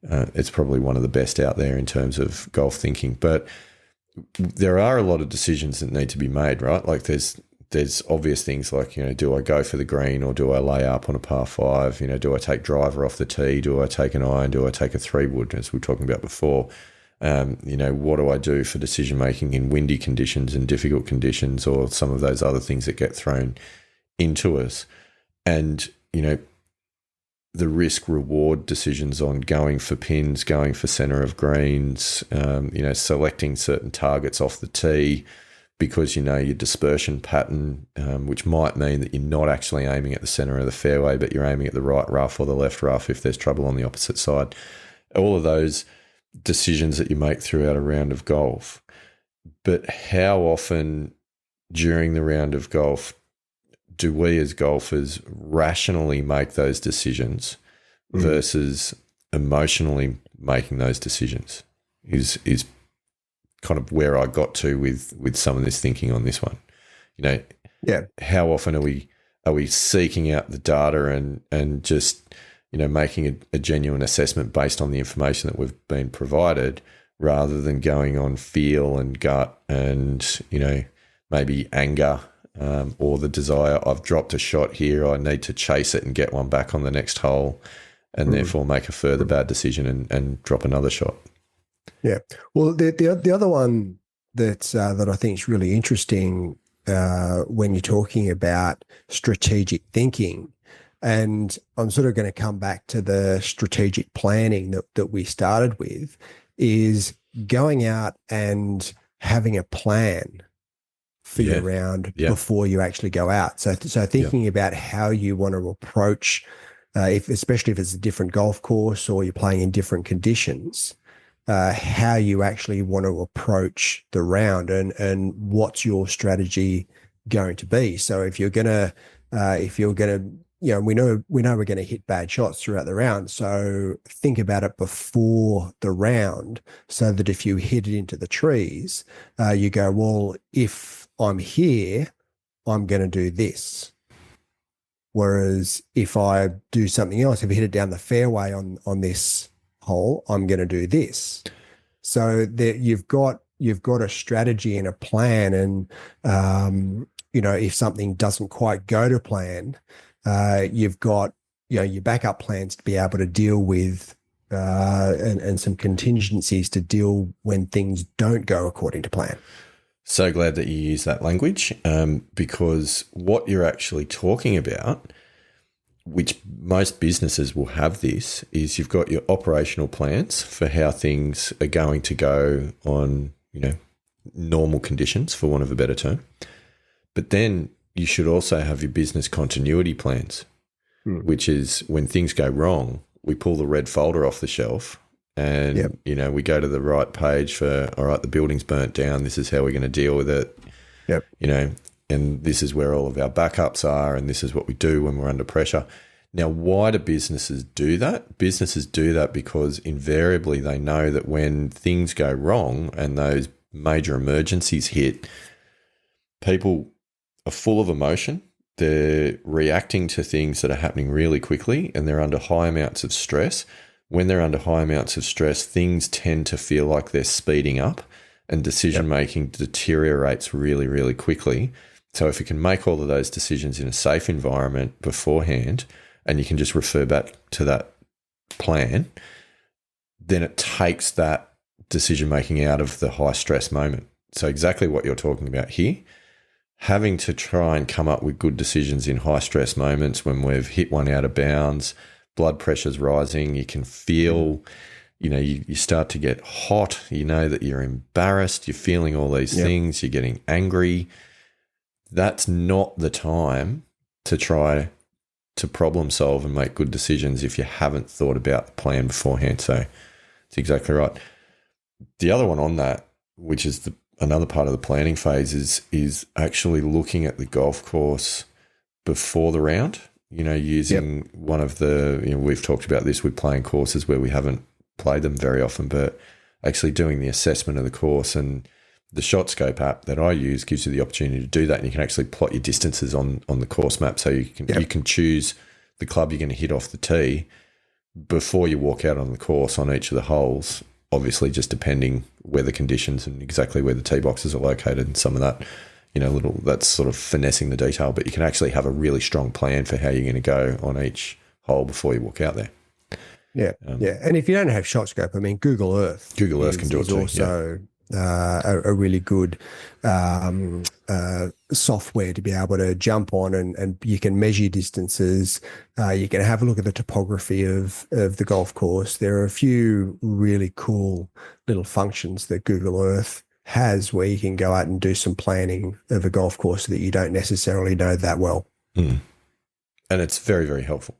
[SPEAKER 1] It's probably one of the best out there in terms of golf thinking. But there are a lot of decisions that need to be made, right? Like there's obvious things like, do I go for the green or do I lay up on a par 5? Do I take driver off the tee? Do I take an iron? Do I take a 3-wood, as we were talking about before? What do I do for decision making in windy conditions and difficult conditions, or some of those other things that get thrown into us? And, the risk reward decisions on going for pins, going for center of greens, selecting certain targets off the tee because you know your dispersion pattern, which might mean that you're not actually aiming at the center of the fairway, but you're aiming at the right rough or the left rough if there's trouble on the opposite side. All of those decisions that you make throughout a round of golf. But how often during the round of golf do we as golfers rationally make those decisions versus emotionally making those decisions is kind of where I got to with some of this thinking on this one. How often are we seeking out the data and just, making a genuine assessment based on the information that we've been provided rather than going on feel and gut and, maybe anger or the desire, I've dropped a shot here, I need to chase it and get one back on the next hole and therefore make a further bad decision and drop another shot.
[SPEAKER 2] Yeah. Well, the other one that I think is really interesting when you're talking about strategic thinking, and I'm sort of going to come back to the strategic planning that we started with, is going out and having a plan for your round before you actually go out. So thinking about how you want to approach, especially if it's a different golf course or you're playing in different conditions, how you actually want to approach the round and what's your strategy going to be. So if you're gonna, we know we're going to hit bad shots throughout the round. So think about it before the round, so that if you hit it into the trees, you go, well, if I'm here, I'm going to do this. Whereas if I do something else, if I hit it down the fairway on this hole, I'm going to do this. So that you've got a strategy and a plan, and if something doesn't quite go to plan, you've got your backup plans to be able to deal with, and some contingencies to deal when things don't go according to plan.
[SPEAKER 1] So glad that you use that language, because what you're actually talking about, which most businesses will have this, is you've got your operational plans for how things are going to go on, normal conditions, for want of a better term. But then you should also have your business continuity plans, which is when things go wrong, we pull the red folder off the shelf and, we go to the right page for, all right, the building's burnt down. This is how we're going to deal with it.
[SPEAKER 2] Yep.
[SPEAKER 1] And this is where all of our backups are, and this is what we do when we're under pressure. Now, why do businesses do that? Businesses do that because invariably they know that when things go wrong and those major emergencies hit, people are full of emotion. They're reacting to things that are happening really quickly, and they're under high amounts of stress. When they're under high amounts of stress, things tend to feel like they're speeding up, and decision-making deteriorates really, really quickly. So if you can make all of those decisions in a safe environment beforehand, and you can just refer back to that plan, then it takes that decision-making out of the high-stress moment. So exactly what you're talking about here, having to try and come up with good decisions in high-stress moments when we've hit one out of bounds, blood pressure's rising, you can feel... you start to get hot, that you're embarrassed, you're feeling all these things, you're getting angry. That's not the time to try to problem solve and make good decisions if you haven't thought about the plan beforehand. So it's exactly right. The other one on that, which is another part of the planning phase, is actually looking at the golf course before the round, using one of the, we've talked about this with playing courses where we haven't play them very often, but actually doing the assessment of the course. And the ShotScope app that I use gives you the opportunity to do that, and you can actually plot your distances on the course map, so you can choose the club you're going to hit off the tee before you walk out on the course on each of the holes, obviously just depending weather conditions and exactly where the tee boxes are located and some of that, that's sort of finessing the detail, but you can actually have a really strong plan for how you're going to go on each hole before you walk out there.
[SPEAKER 2] Yeah, and if you don't have ShotScope, Google Earth.
[SPEAKER 1] Can do it too.
[SPEAKER 2] Also a really good software to be able to jump on, and you can measure distances. You can have a look at the topography of the golf course. There are a few really cool little functions that Google Earth has where you can go out and do some planning of a golf course that you don't necessarily know that well.
[SPEAKER 1] And it's very, very helpful.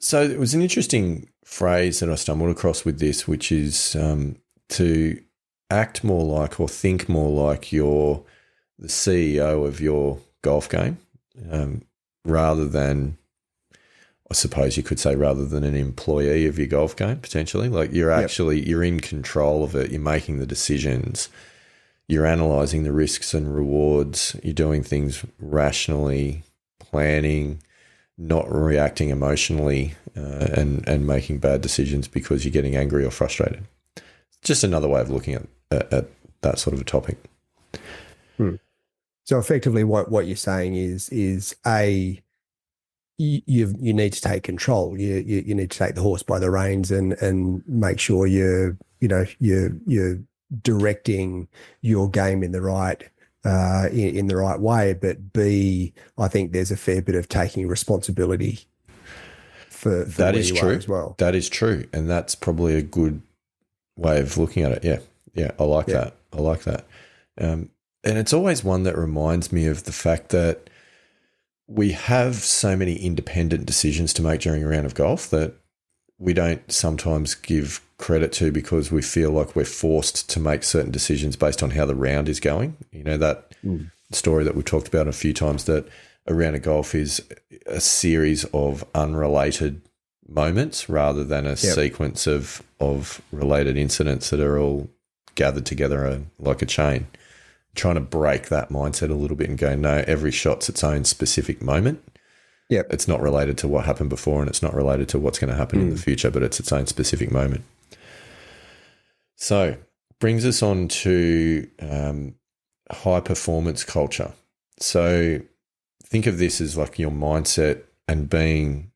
[SPEAKER 1] So it was an interesting phrase that I stumbled across with this, which is to act more like or think more like you're the CEO of your golf game, rather than, I suppose you could say, rather than an employee of your golf game, potentially. Like you're actually, you're in control of it. You're making the decisions. You're analysing the risks and rewards. You're doing things rationally, planning, not reacting emotionally, and making bad decisions because you're getting angry or frustrated. Just another way of looking at that sort of a topic.
[SPEAKER 2] So effectively what you're saying is you need to take control. You need to take the horse by the reins and make sure you're directing your game in the right way. But B, I think there's a fair bit of taking responsibility for
[SPEAKER 1] that is true
[SPEAKER 2] as well.
[SPEAKER 1] That is true, and that's probably a good way of looking at it. Yeah, I like that. I like that. And it's always one that reminds me of the fact that we have so many independent decisions to make during a round of golf that we don't sometimes give credit to because we feel like we're forced to make certain decisions based on how the round is going. You know, that story that we talked about a few times, that a round of golf is a series of unrelated moments rather than a sequence of related incidents that are all gathered together like a chain. Trying to break that mindset a little bit and go, no, every shot's its own specific moment. It's not related to what happened before and it's not related to what's going to happen in the future, but it's its own specific moment. So brings us on to high performance culture. So think of this as like your mindset and being,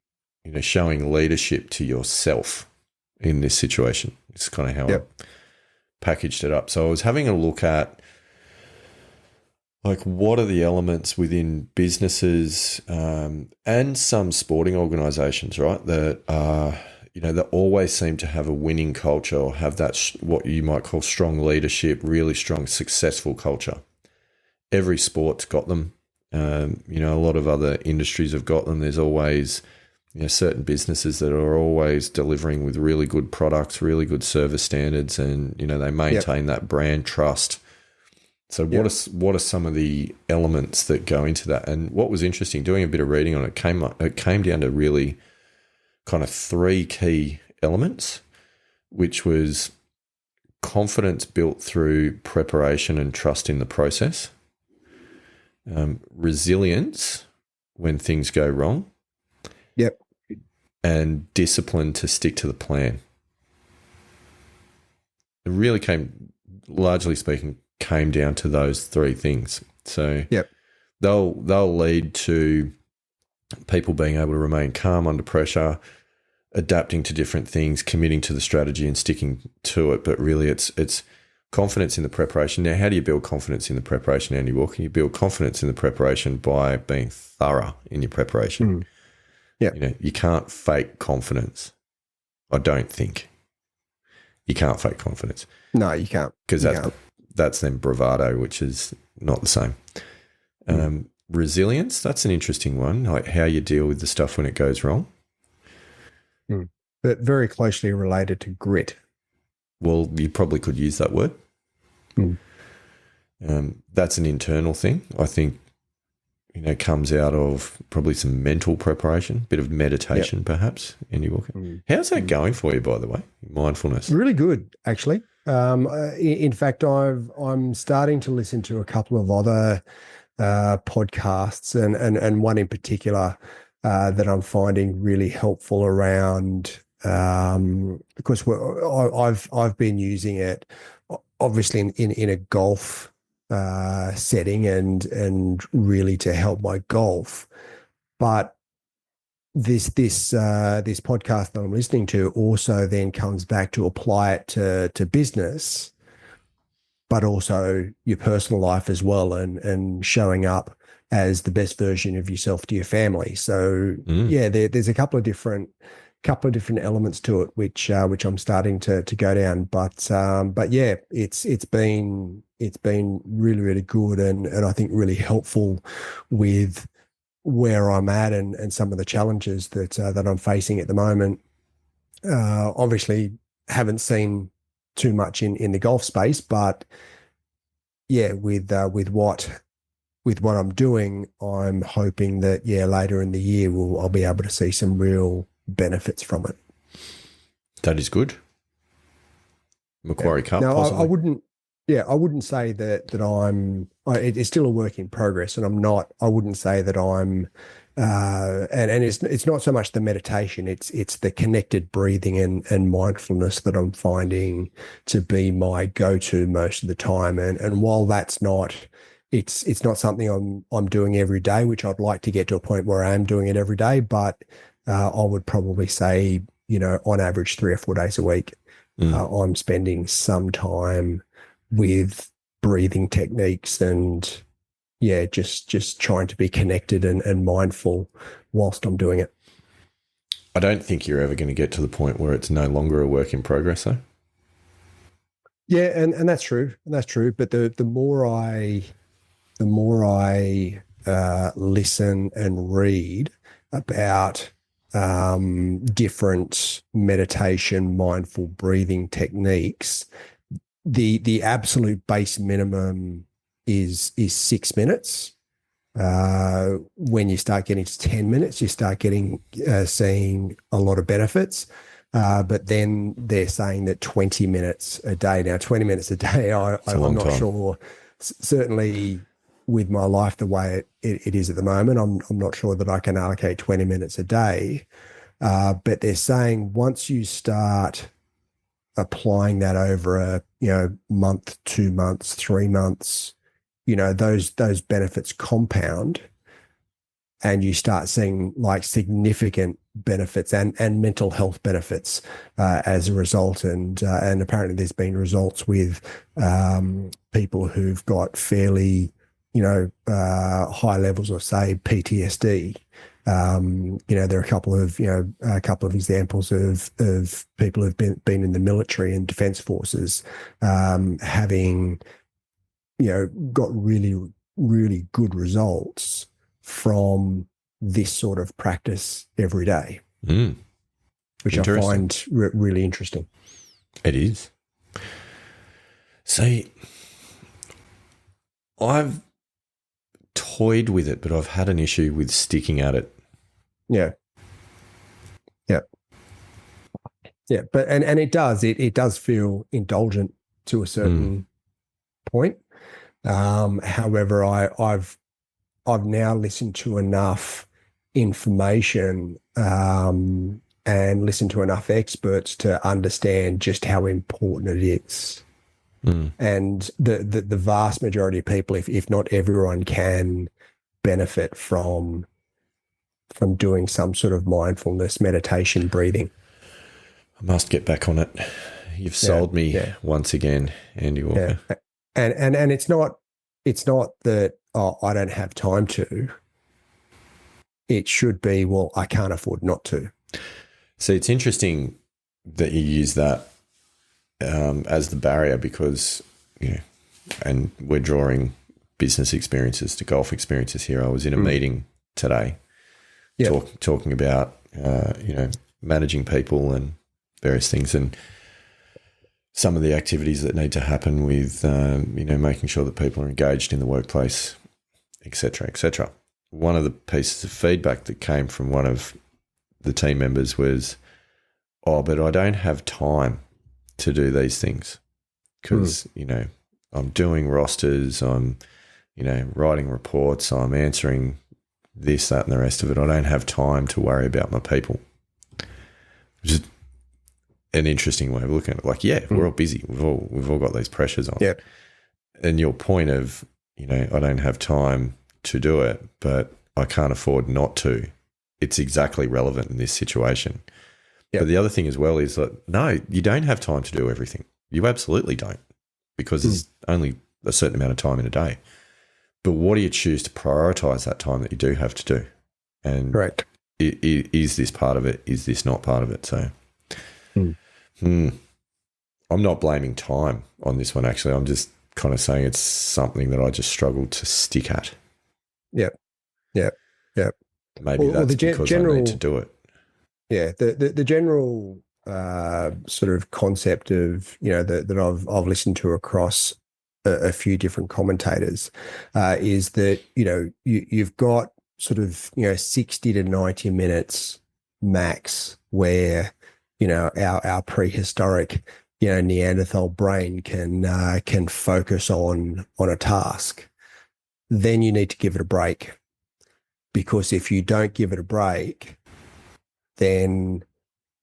[SPEAKER 1] showing leadership to yourself in this situation. It's kind of how I packaged it up. So I was having a look at, like, what are the elements within businesses and some sporting organisations, right, that are, that always seem to have a winning culture or have that what you might call strong leadership, really strong, successful culture. Every sport's got them. A lot of other industries have got them. There's always, certain businesses that are always delivering with really good products, really good service standards, and, they maintain that brand trust. So what are some of the elements that go into that? And what was interesting, doing a bit of reading on it, it came down to really kind of three key elements, which was confidence built through preparation and trust in the process, resilience when things go wrong, and discipline to stick to the plan. It really largely speaking, came down to those three things. So they'll lead to people being able to remain calm under pressure, adapting to different things, committing to the strategy and sticking to it. But really it's confidence in the preparation. Now, how do you build confidence in the preparation, Andy Walker? You build confidence in the preparation by being thorough in your preparation. You can't fake confidence. I don't think. You can't fake confidence.
[SPEAKER 2] No, you can't.
[SPEAKER 1] Because that's then bravado, which is not the same. Resilience, that's an interesting one, like how you deal with the stuff when it goes wrong.
[SPEAKER 2] But very closely related to grit.
[SPEAKER 1] Well, you probably could use that word. That's an internal thing. I think, comes out of probably some mental preparation, bit of meditation perhaps, Andy Walker. How's that going for you, by the way, mindfulness?
[SPEAKER 2] Really good, actually. In fact, I'm starting to listen to a couple of other podcasts and one in particular that I'm finding really helpful around, because I've been using it obviously in a golf setting and really to help my golf, but this podcast that I'm listening to also then comes back to apply it to business, but also your personal life as well, and showing up as the best version of yourself to your family. So yeah, there's a couple of different elements to it, which I'm starting to go down. But yeah, it's been really, really good, and I think really helpful with where I'm at and some of the challenges that I'm facing at the moment. Obviously, haven't seen too much in the golf space, but yeah, with what I'm doing, I'm hoping that later in the year I'll be able to see some real benefits from it.
[SPEAKER 1] That is good. Macquarie Cup.
[SPEAKER 2] Now,
[SPEAKER 1] possibly.
[SPEAKER 2] I wouldn't say that it's still a work in progress, and I wouldn't say that I'm, and it's not so much the meditation, it's the connected breathing and mindfulness that I'm finding to be my go-to most of the time. And while that's not, it's not something I'm doing every day, which I'd like to get to a point where I am doing it every day, but I would probably say, on average 3 or 4 days a week, I'm spending some time with breathing techniques and just trying to be connected and mindful whilst I'm doing it.
[SPEAKER 1] I don't think you're ever going to get to the point where it's no longer a work in progress, though.
[SPEAKER 2] Yeah, and that's true. But the more I listen and read about different meditation, mindful breathing techniques, the absolute base minimum is 6 minutes. When you start getting to 10 minutes, you start getting seeing a lot of benefits. But then they're saying that 20 minutes a day. Now, 20 minutes a day, I'm not sure. Certainly, with my life the way it is at the moment, I'm not sure that I can allocate 20 minutes a day. But they're saying once you start applying that over a month, 2 months, 3 months, those benefits compound, and you start seeing like significant benefits and mental health benefits as a result. And apparently there's been results with people who've got fairly high levels of, say, PTSD. There are a couple of examples of people who've been in the military and defense forces, having, got really, really good results from this sort of practice every day, which I find really interesting.
[SPEAKER 1] It is. See, I've toyed with it, but I've had an issue with sticking at it.
[SPEAKER 2] Yeah. But and it does feel indulgent to a certain point. However, I've now listened to enough information and listened to enough experts to understand just how important it is. And the vast majority of people, if not everyone, can benefit from doing some sort of mindfulness, meditation, breathing.
[SPEAKER 1] I must get back on it. You've sold me once again, Andy Walker.
[SPEAKER 2] Yeah. And it's not that I don't have time to. It should be, well, I can't afford not to.
[SPEAKER 1] So it's interesting that you use that as the barrier, because and we're drawing business experiences to golf experiences here. I was in a meeting today, talking about managing people and various things, and some of the activities that need to happen with making sure that people are engaged in the workplace, etc., etc. One of the pieces of feedback that came from one of the team members was, but I don't have time to do these things because I'm doing rosters, I'm writing reports, I'm answering this, that, and the rest of it. I don't have time to worry about my people. Which is an interesting way of looking at it. Like, we're all busy. We've all got these pressures on.
[SPEAKER 2] Yep.
[SPEAKER 1] And your point of, I don't have time to do it, but I can't afford not to. It's exactly relevant in this situation. Yep. But the other thing as well is that, no, you don't have time to do everything. You absolutely don't, because there's only a certain amount of time in a day. But what do you choose to prioritize that time that you do have to do? And
[SPEAKER 2] correct.
[SPEAKER 1] Is this part of it? Is this not part of it? So I'm not blaming time on this one, actually. I'm just kind of saying it's something that I just struggled to stick at.
[SPEAKER 2] Yep.
[SPEAKER 1] Maybe that's because I need to do it.
[SPEAKER 2] Yeah, the general sort of concept of, that I've listened to across a few different commentators is that, you've got sort of, 60 to 90 minutes max where, our prehistoric, Neanderthal brain can focus on a task. Then you need to give it a break, because if you don't give it a break, then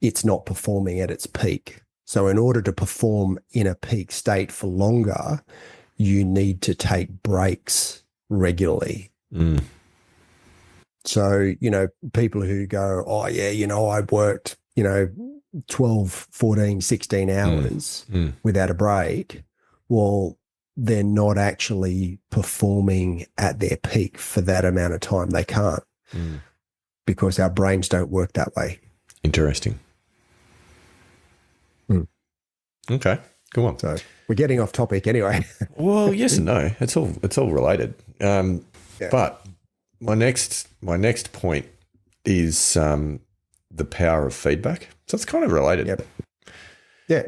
[SPEAKER 2] it's not performing at its peak. So in order to perform in a peak state for longer, you need to take breaks regularly. So, people who go, oh yeah, I worked, 12, 14, 16 hours without a break. Well, they're not actually performing at their peak for that amount of time. They can't, because our brains don't work that way.
[SPEAKER 1] Interesting. Okay, go on.
[SPEAKER 2] So we're getting off topic anyway.
[SPEAKER 1] Well, yes and no. It's all related. But my next point is the power of feedback. So it's kind of related.
[SPEAKER 2] Yep. Yeah.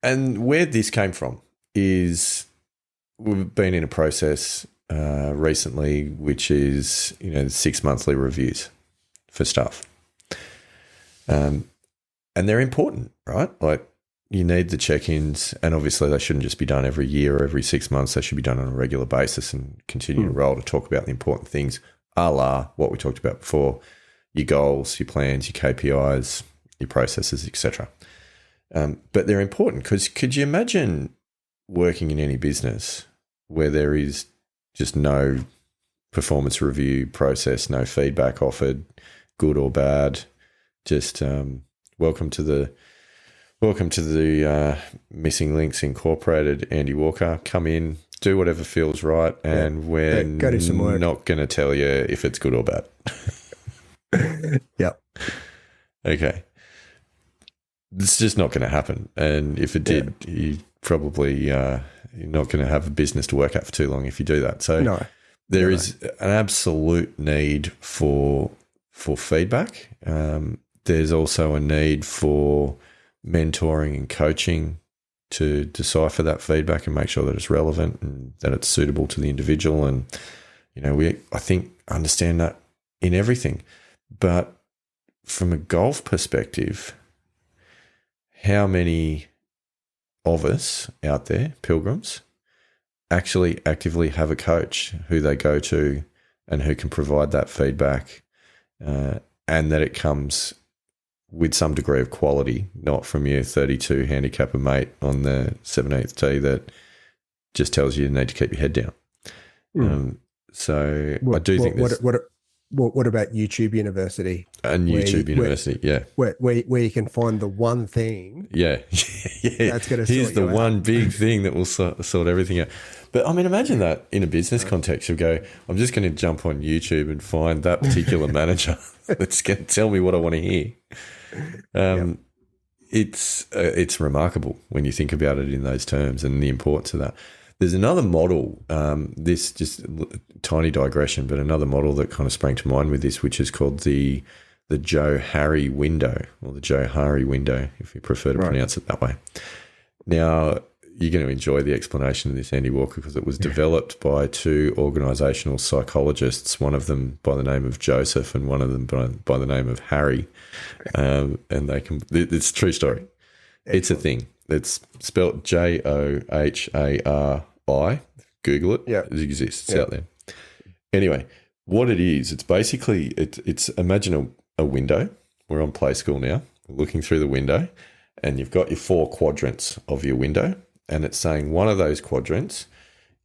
[SPEAKER 1] And where this came from is we've been in a process recently, which is 6 monthly reviews for stuff. And they're important, right? Like, you need the check-ins, and obviously they shouldn't just be done every year or every 6 months. They should be done on a regular basis and continue to roll to talk about the important things, a la what we talked about before, your goals, your plans, your KPIs, your processes, etc. But they're important because could you imagine working in any business where there is just no performance review process, no feedback offered, good or bad, just welcome to the Missing Links Incorporated, Andy Walker. Come in, do whatever feels right, and we're not going to tell you if it's good or bad.
[SPEAKER 2] Yep.
[SPEAKER 1] Okay. It's just not going to happen. And if it did, you probably you're not going to have a business to work at for too long if you do that. So there is an absolute need for feedback. There's also a need for mentoring and coaching to decipher that feedback and make sure that it's relevant and that it's suitable to the individual. And, I think understand that in everything. But from a golf perspective, how many of us out there, pilgrims, actually actively have a coach who they go to and who can provide that feedback and that it comes with some degree of quality, not from your 32 handicapper mate on the 17th tee that just tells you need to keep your head down. I do think this.
[SPEAKER 2] What about YouTube University?
[SPEAKER 1] And YouTube University,
[SPEAKER 2] where you can find the one thing.
[SPEAKER 1] Yeah.
[SPEAKER 2] That's going to
[SPEAKER 1] Here's the one big thing that will sort everything out. But I mean, imagine that in a business context. You'll go, I'm just going to jump on YouTube and find that particular manager that's going to tell me what I want to hear. It's remarkable when you think about it in those terms and the importance of that. There's another model, this just tiny digression, but another model that kind of sprang to mind with this, which is called the Johari window, or the Johari window, if you prefer to pronounce it that way. Now, you're going to enjoy the explanation of this, Andy Walker, because it was developed by two organisational psychologists, one of them by the name of Joseph and one of them by the name of Harry. And it's a true story. Excellent. It's a thing. It's spelled Johari. Google it.
[SPEAKER 2] Yeah.
[SPEAKER 1] It exists. It's out there. Anyway, what it is, it's basically, it's imagine a window. We're on Play School now. We're looking through the window and you've got your 4 quadrants of your window. And it's saying one of those quadrants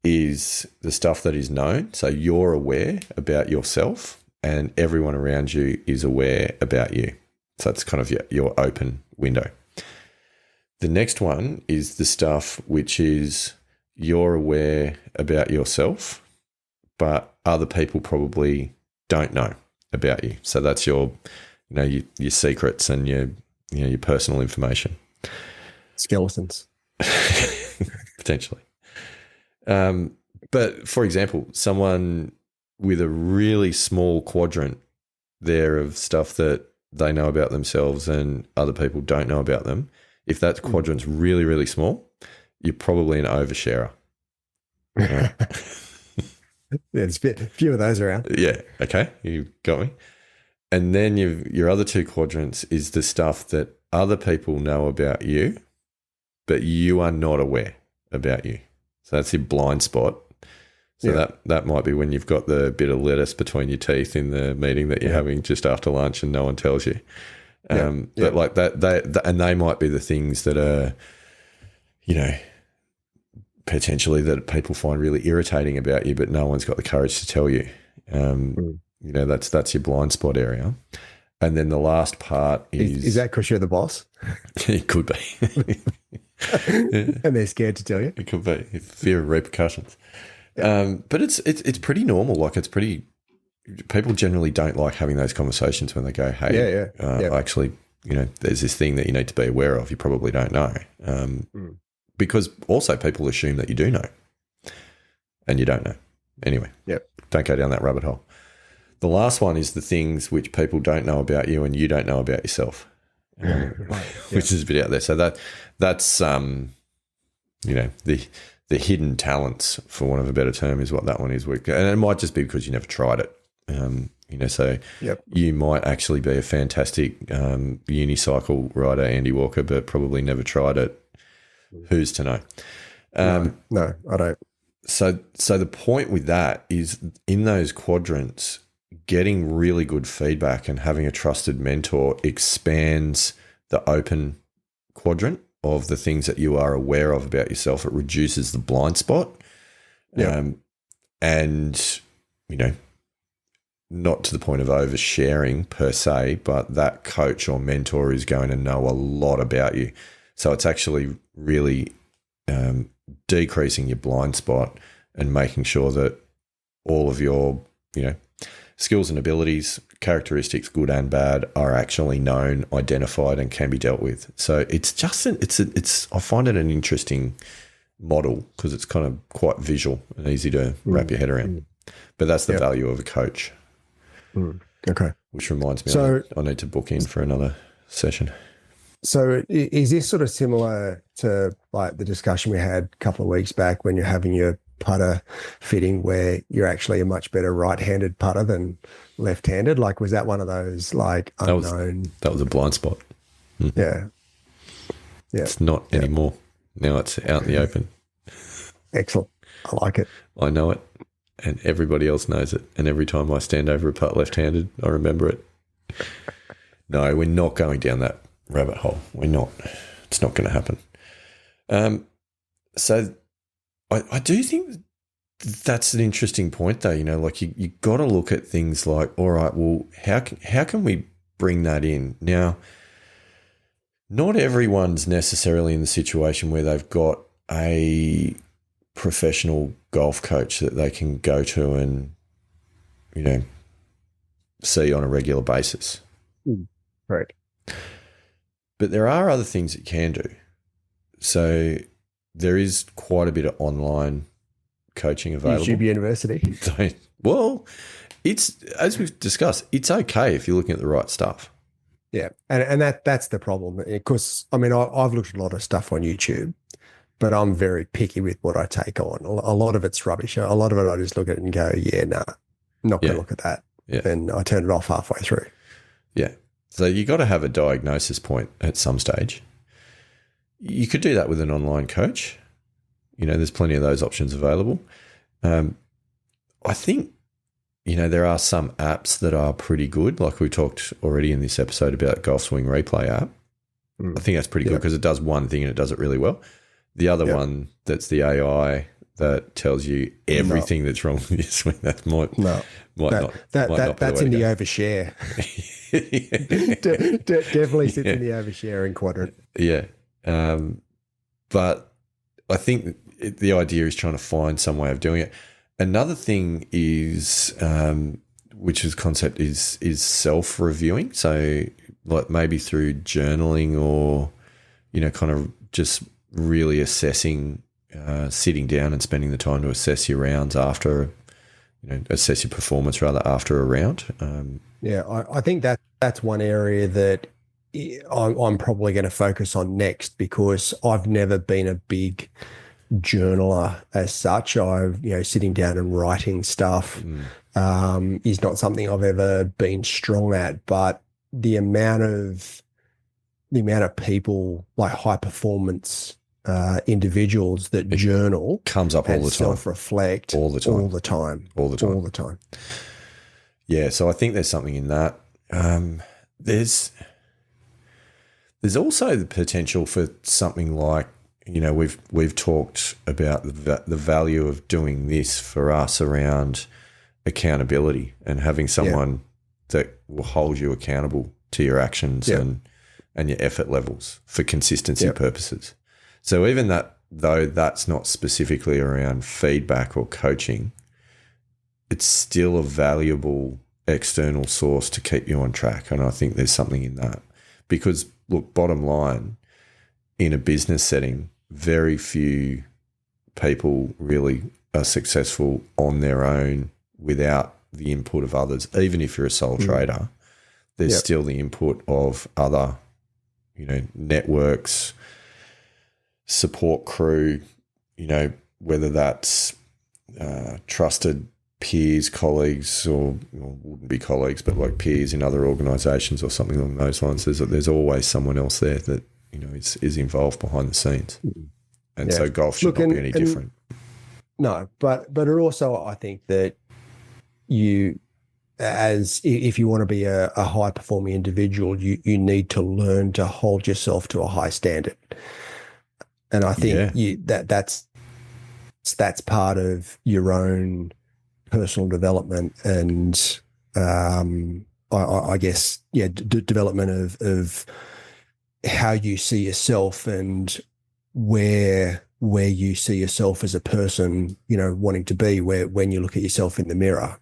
[SPEAKER 1] is the stuff that is known. So you're aware about yourself and everyone around you is aware about you. So it's kind of your open window. The next one is the stuff which is you're aware about yourself, but other people probably don't know about you. So that's your secrets and your personal information.
[SPEAKER 2] Skeletons.
[SPEAKER 1] Potentially. But for example, someone with a really small quadrant there of stuff that they know about themselves and other people don't know about them, if that quadrant's really, really small, you're probably an oversharer.
[SPEAKER 2] Yeah, there's a few of those around.
[SPEAKER 1] Yeah, okay, you got me. And then your other two quadrants is the stuff that other people know about you, but you are not aware about you. So that's your blind spot. So that might be when you've got the bit of lettuce between your teeth in the meeting that you're having just after lunch and no one tells you. But like that, and they might be the things that are, potentially that people find really irritating about you, but no one's got the courage to tell you. That's your blind spot area. And then the last part
[SPEAKER 2] is that because you're the boss?
[SPEAKER 1] It could be.
[SPEAKER 2] And they're scared to tell you.
[SPEAKER 1] It could be fear of repercussions. But it's pretty normal. Like people generally don't like having those conversations when they go, hey, actually, there's this thing that you need to be aware of. You probably don't know. Because also people assume that you do know and you don't know. Anyway, don't go down that rabbit hole. The last one is the things which people don't know about you and you don't know about yourself, which is a bit out there. So that's the hidden talents, for want of a better term, is what that one is. And it might just be because you never tried it. So you might actually be a fantastic unicycle rider, Andy Walker, but probably never tried it. Who's to know?
[SPEAKER 2] No, I don't.
[SPEAKER 1] So the point with that is in those quadrants, getting really good feedback and having a trusted mentor expands the open quadrant of the things that you are aware of about yourself. It reduces the blind spot. And, not to the point of oversharing per se, but that coach or mentor is going to know a lot about you. So it's actually really decreasing your blind spot and making sure that all of your, skills and abilities, characteristics, good and bad, are actually known, identified, and can be dealt with. So it's just I find it an interesting model because it's kind of quite visual and easy to wrap your head around. But that's the value of a coach.
[SPEAKER 2] Okay.
[SPEAKER 1] Which reminds me, I need to book in for another session.
[SPEAKER 2] So is this sort of similar to like the discussion we had a couple of weeks back when you're having your putter fitting where you're actually a much better right-handed putter than left-handed? Like, was that one of those like unknown?
[SPEAKER 1] That was a blind spot.
[SPEAKER 2] Yeah.
[SPEAKER 1] It's not anymore. Now it's out in the open.
[SPEAKER 2] Excellent. I like it.
[SPEAKER 1] I know it and everybody else knows it. And every time I stand over a putt left-handed, I remember it. No, we're not going down that rabbit hole. We're not. It's not going to happen. So I do think that's an interesting point, though. Like you got to look at things like, all right, well, how can we bring that in? Now, not everyone's necessarily in the situation where they've got a professional golf coach that they can go to and, see on a regular basis.
[SPEAKER 2] Right.
[SPEAKER 1] But there are other things it can do. So there is quite a bit of online coaching available.
[SPEAKER 2] YouTube University.
[SPEAKER 1] Well, it's, as we've discussed, it's okay if you're looking at the right stuff.
[SPEAKER 2] Yeah, and that's the problem. Because, I mean, I've looked at a lot of stuff on YouTube, but I'm very picky with what I take on. A lot of it's rubbish. A lot of it I just look at it and go, not going to look at that.
[SPEAKER 1] Yeah.
[SPEAKER 2] And I turn it off halfway through.
[SPEAKER 1] Yeah. So you got to have a diagnosis point at some stage. You could do that with an online coach. There's plenty of those options available. I think, there are some apps that are pretty good. Like we talked already in this episode about Golf Swing Replay app. I think that's pretty good because it does one thing and it does it really well. The other one, that's the AI that tells you everything that's wrong with your swing. That's that's
[SPEAKER 2] in the overshare. Definitely sits in the oversharing quadrant.
[SPEAKER 1] Yeah. But I think the idea is trying to find some way of doing it. Another thing is, which is concept is self-reviewing. So like maybe through journaling or, kind of just really assessing, sitting down and spending the time to assess your rounds after, assess your performance rather after a round.
[SPEAKER 2] I think that's one area that I'm probably going to focus on next, because I've never been a big journaler as such. Sitting down and writing stuff is not something I've ever been strong at, but the amount of people, like high performance individuals that journal
[SPEAKER 1] comes up all the time,
[SPEAKER 2] self-reflect all the time.
[SPEAKER 1] Yeah, so I think there's something in that. There's also the potential for something like, we've talked about the value of doing this for us around accountability and having someone that will hold you accountable to your actions and your effort levels for consistency purposes. So even that, though that's not specifically around feedback or coaching, it's still a valuable external source to keep you on track. And I think there's something in that, because look, bottom line, in a business setting, very few people really are successful on their own without the input of others. Even if you're a sole trader, there's still the input of other, networks, support crew, whether that's trusted peers, colleagues, or wouldn't be colleagues, but like peers in other organisations or something along those lines. There's always someone else there that is involved behind the scenes, and so golf should not be any different.
[SPEAKER 2] No, but it also, I think that if you want to be a high performing individual, you need to learn to hold yourself to a high standard, and I think that's part of your own personal development and I guess development of how you see yourself and where you see yourself as a person, wanting to be when you look at yourself in the mirror.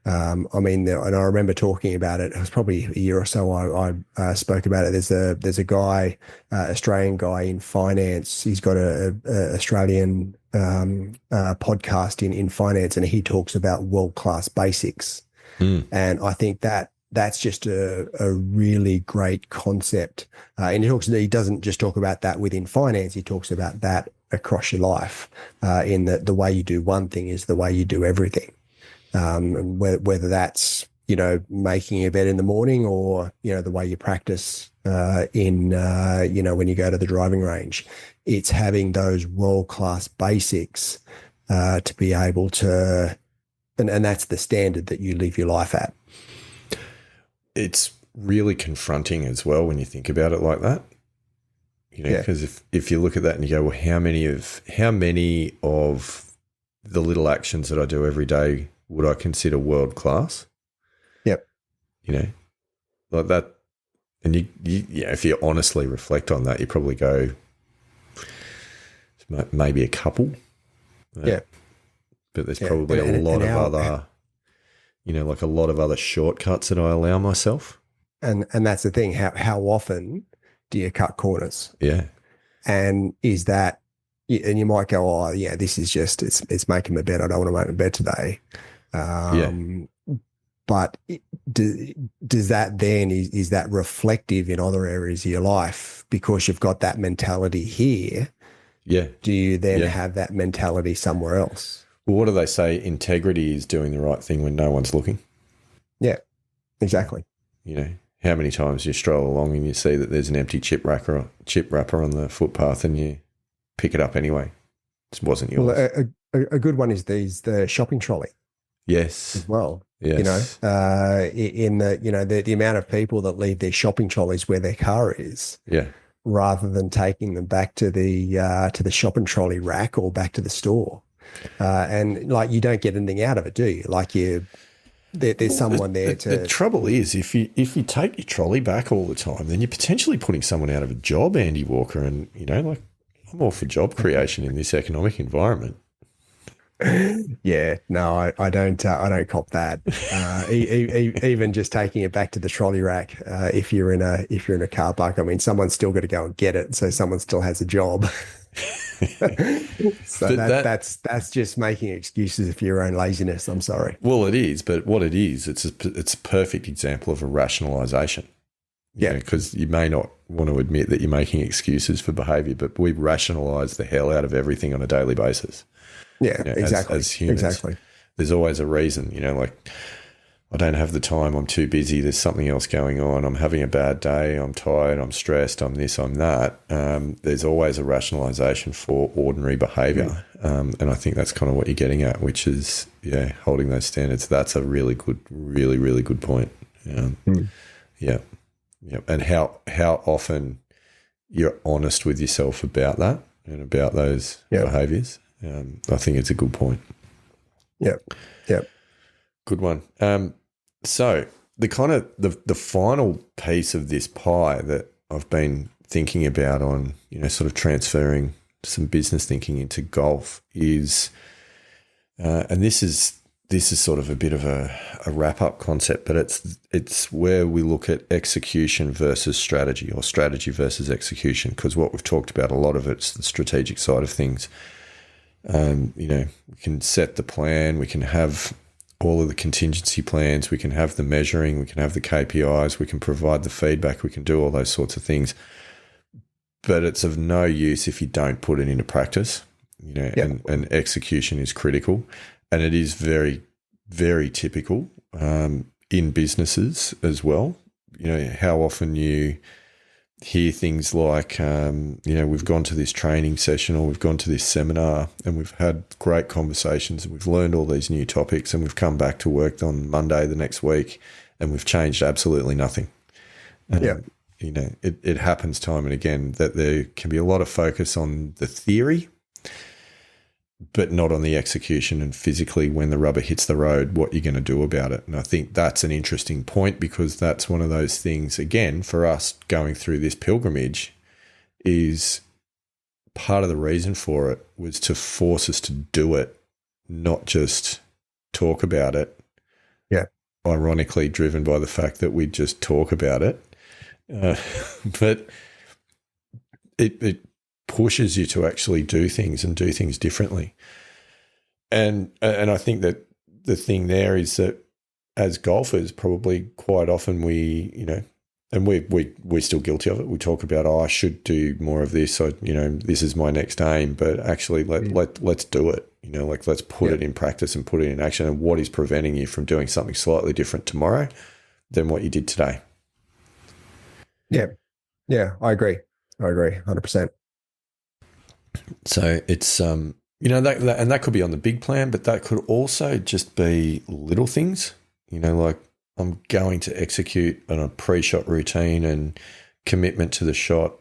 [SPEAKER 2] And I remember talking about it. It was probably a year or so I spoke about it. There's a guy, Australian guy in finance. He's got a Australian podcast in finance, and he talks about world-class basics. And I think that's just a really great concept. And he doesn't just talk about that within finance. He talks about that across your life, in that the way you do one thing is the way you do everything. And whether that's, making a bed in the morning, or, the way you practice when you go to the driving range. It's having those world-class basics to be able to, and that's the standard that you live your life at.
[SPEAKER 1] It's really confronting as well when you think about it like that. Because if you look at that and you go, well, how many of the little actions that I do every day would I consider world class?
[SPEAKER 2] Yep.
[SPEAKER 1] Like that. And you if you honestly reflect on that, you probably go, maybe a couple.
[SPEAKER 2] Yeah.
[SPEAKER 1] But there's probably a lot of other, like a lot of other shortcuts that I allow myself.
[SPEAKER 2] And that's the thing. How often do you cut corners?
[SPEAKER 1] Yeah. And
[SPEAKER 2] is that, and you might go, oh yeah, this is just, it's making my bed. I don't want to make my bed today. But does that then, is that reflective in other areas of your life because you've got that mentality here?
[SPEAKER 1] Yeah.
[SPEAKER 2] Do you then have that mentality somewhere else?
[SPEAKER 1] Well, what do they say? Integrity is doing the right thing when no one's looking.
[SPEAKER 2] Yeah, exactly.
[SPEAKER 1] How many times you stroll along and you see that there's an empty chip wrapper on the footpath and you pick it up anyway. It wasn't yours.
[SPEAKER 2] Well, a good one is the shopping trolley.
[SPEAKER 1] Yes.
[SPEAKER 2] As well.
[SPEAKER 1] Yes.
[SPEAKER 2] In the amount of people that leave their shopping trolleys where their car is.
[SPEAKER 1] Yeah.
[SPEAKER 2] Rather than taking them back to the shopping trolley rack or back to the store. And like, you don't get anything out of it, do you? Like there's someone there to.
[SPEAKER 1] The trouble is, if you take your trolley back all the time, then you're potentially putting someone out of a job, Andy Walker. And like, I'm all for job creation in this economic environment.
[SPEAKER 2] Yeah, no, I don't cop that. Even just taking it back to the trolley rack, if you're in a car park, I mean, someone's still got to go and get it, so someone still has a job. So that's just making excuses for your own laziness. I'm sorry.
[SPEAKER 1] Well, it is, but what it is, it's a perfect example of a rationalisation.
[SPEAKER 2] Yeah,
[SPEAKER 1] because you may not want to admit that you're making excuses for behaviour, but we rationalise the hell out of everything on a daily basis.
[SPEAKER 2] Yeah, exactly.
[SPEAKER 1] As humans,
[SPEAKER 2] exactly.
[SPEAKER 1] There's always a reason, like, I don't have the time, I'm too busy, there's something else going on, I'm having a bad day, I'm tired, I'm stressed, I'm this, I'm that. There's always a rationalisation for ordinary behaviour. And I think that's kind of what you're getting at, which is, holding those standards. That's a really good, really, really good point. Yeah. And how often you're honest with yourself about that and about those behaviours. I think it's a good point.
[SPEAKER 2] Yep.
[SPEAKER 1] Good one. So the kind of the final piece of this pie that I've been thinking about on, sort of transferring some business thinking into golf is, and this is sort of a bit of a wrap up concept, but it's where we look at execution versus strategy, or strategy versus execution, because what we've talked about, a lot of it's the strategic side of things. We can set the plan, we can have all of the contingency plans, we can have the measuring, we can have the KPIs, we can provide the feedback, we can do all those sorts of things. But it's of no use if you don't put it into practice, and execution is critical. And it is very, very typical in businesses as well. How often you hear things like, we've gone to this training session or we've gone to this seminar and we've had great conversations and we've learned all these new topics and we've come back to work on Monday the next week and we've changed absolutely nothing. It happens time and again that there can be a lot of focus on the theory, but not on the execution and physically when the rubber hits the road, what you're going to do about it. And I think that's an interesting point, because that's one of those things, again, for us going through this pilgrimage, is part of the reason for it was to force us to do it, not just talk about it.
[SPEAKER 2] Yeah.
[SPEAKER 1] Ironically driven by the fact that we just talk about it. But it pushes you to actually do things and do things differently. And I think that the thing there is that as golfers, probably quite often we, and we're still guilty of it. We talk about, I should do more of this. So, this is my next aim, but actually let's do it. Let's put it in practice and put it in action. And what is preventing you from doing something slightly different tomorrow than what you did today?
[SPEAKER 2] Yeah. Yeah, I agree. 100%.
[SPEAKER 1] So it's, that and that could be on the big plan, but that could also just be little things, like I'm going to execute on a pre-shot routine and commitment to the shot,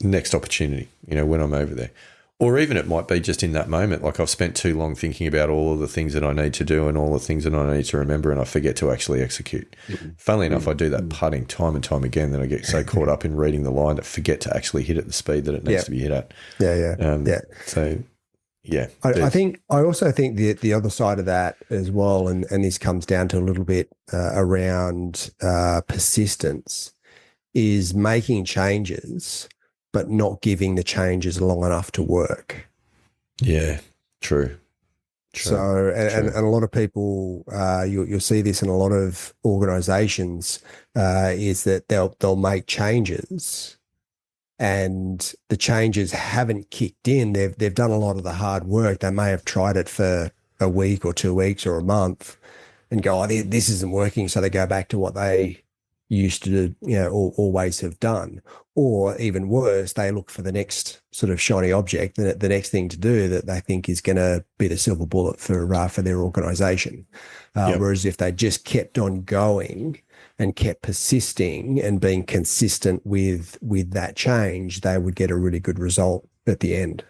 [SPEAKER 1] next opportunity, when I'm over there. Or even it might be just in that moment, like I've spent too long thinking about all of the things that I need to do and all the things that I need to remember, and I forget to actually execute. Funnily enough, I do that putting time and time again, that I get so caught up in reading the line that forget to actually hit at the speed that it needs to be hit at. So, yeah.
[SPEAKER 2] I also think the other side of that as well, and this comes down to a little bit around persistence, is making changes but not giving the changes long enough to work.
[SPEAKER 1] Yeah, true.
[SPEAKER 2] So, and a lot of people, you'll see this in a lot of organizations, is that they'll make changes and the changes haven't kicked in. They've done a lot of the hard work. They may have tried it for a week or 2 weeks or a month and go, this isn't working. So they go back to what they used to, always have done. Or even worse, they look for the next sort of shiny object, the next thing to do that they think is going to be the silver bullet for their organization. Whereas if they just kept on going and kept persisting and being consistent with that change, they would get a really good result at the end.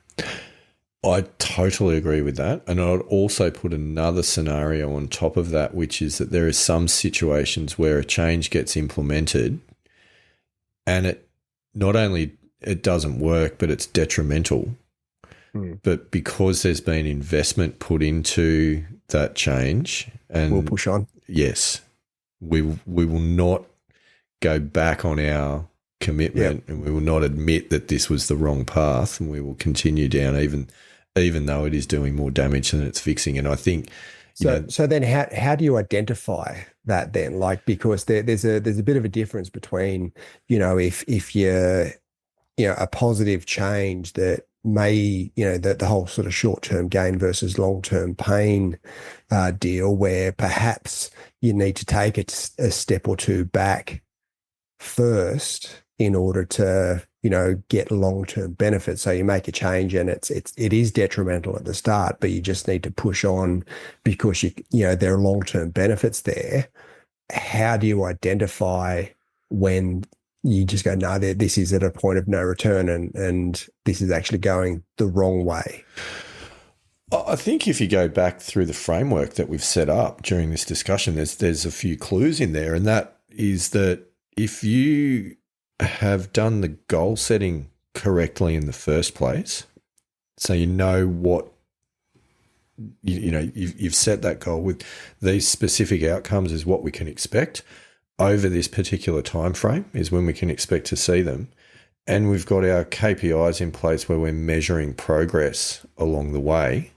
[SPEAKER 1] I totally agree with that. And I'd also put another scenario on top of that, which is that there are some situations where a change gets implemented and it not only it doesn't work, but it's detrimental. But because there's been investment put into that change, and
[SPEAKER 2] we'll push on.
[SPEAKER 1] Yes, we will not go back on our commitment, and we will not admit that this was the wrong path, and we will continue down even though it is doing more damage than it's fixing. And I think
[SPEAKER 2] so then how do you identify that then? Like, because there's a bit of a difference between, if you're, a positive change that may, the whole sort of short-term gain versus long-term pain deal, where perhaps you need to take a step or two back first in order to, get long-term benefits. So you make a change and it is detrimental at the start, but you just need to push on because there are long-term benefits there. How do you identify when you just go, no, this is at a point of no return and this is actually going the wrong way?
[SPEAKER 1] I think if you go back through the framework that we've set up during this discussion, there's a few clues in there, and that is that if you have done the goal setting correctly in the first place, so you know what you've set that goal with these specific outcomes is what we can expect over this particular time frame is when we can expect to see them. And we've got our KPIs in place where we're measuring progress along the way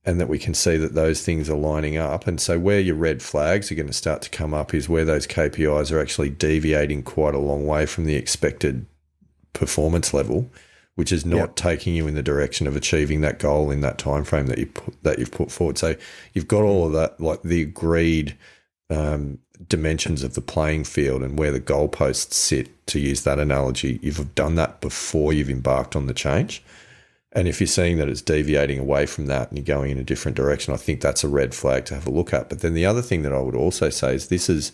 [SPEAKER 1] and that we can see that those things are lining up. And so where your red flags are going to start to come up is where those KPIs are actually deviating quite a long way from the expected performance level, which is not taking you in the direction of achieving that goal in that time frame that you've put forward. So you've got all of that, like the agreed dimensions of the playing field and where the goalposts sit, to use that analogy. You've done that before you've embarked on the change. And if you're seeing that it's deviating away from that and you're going in a different direction, I think that's a red flag to have a look at. But then the other thing that I would also say is this is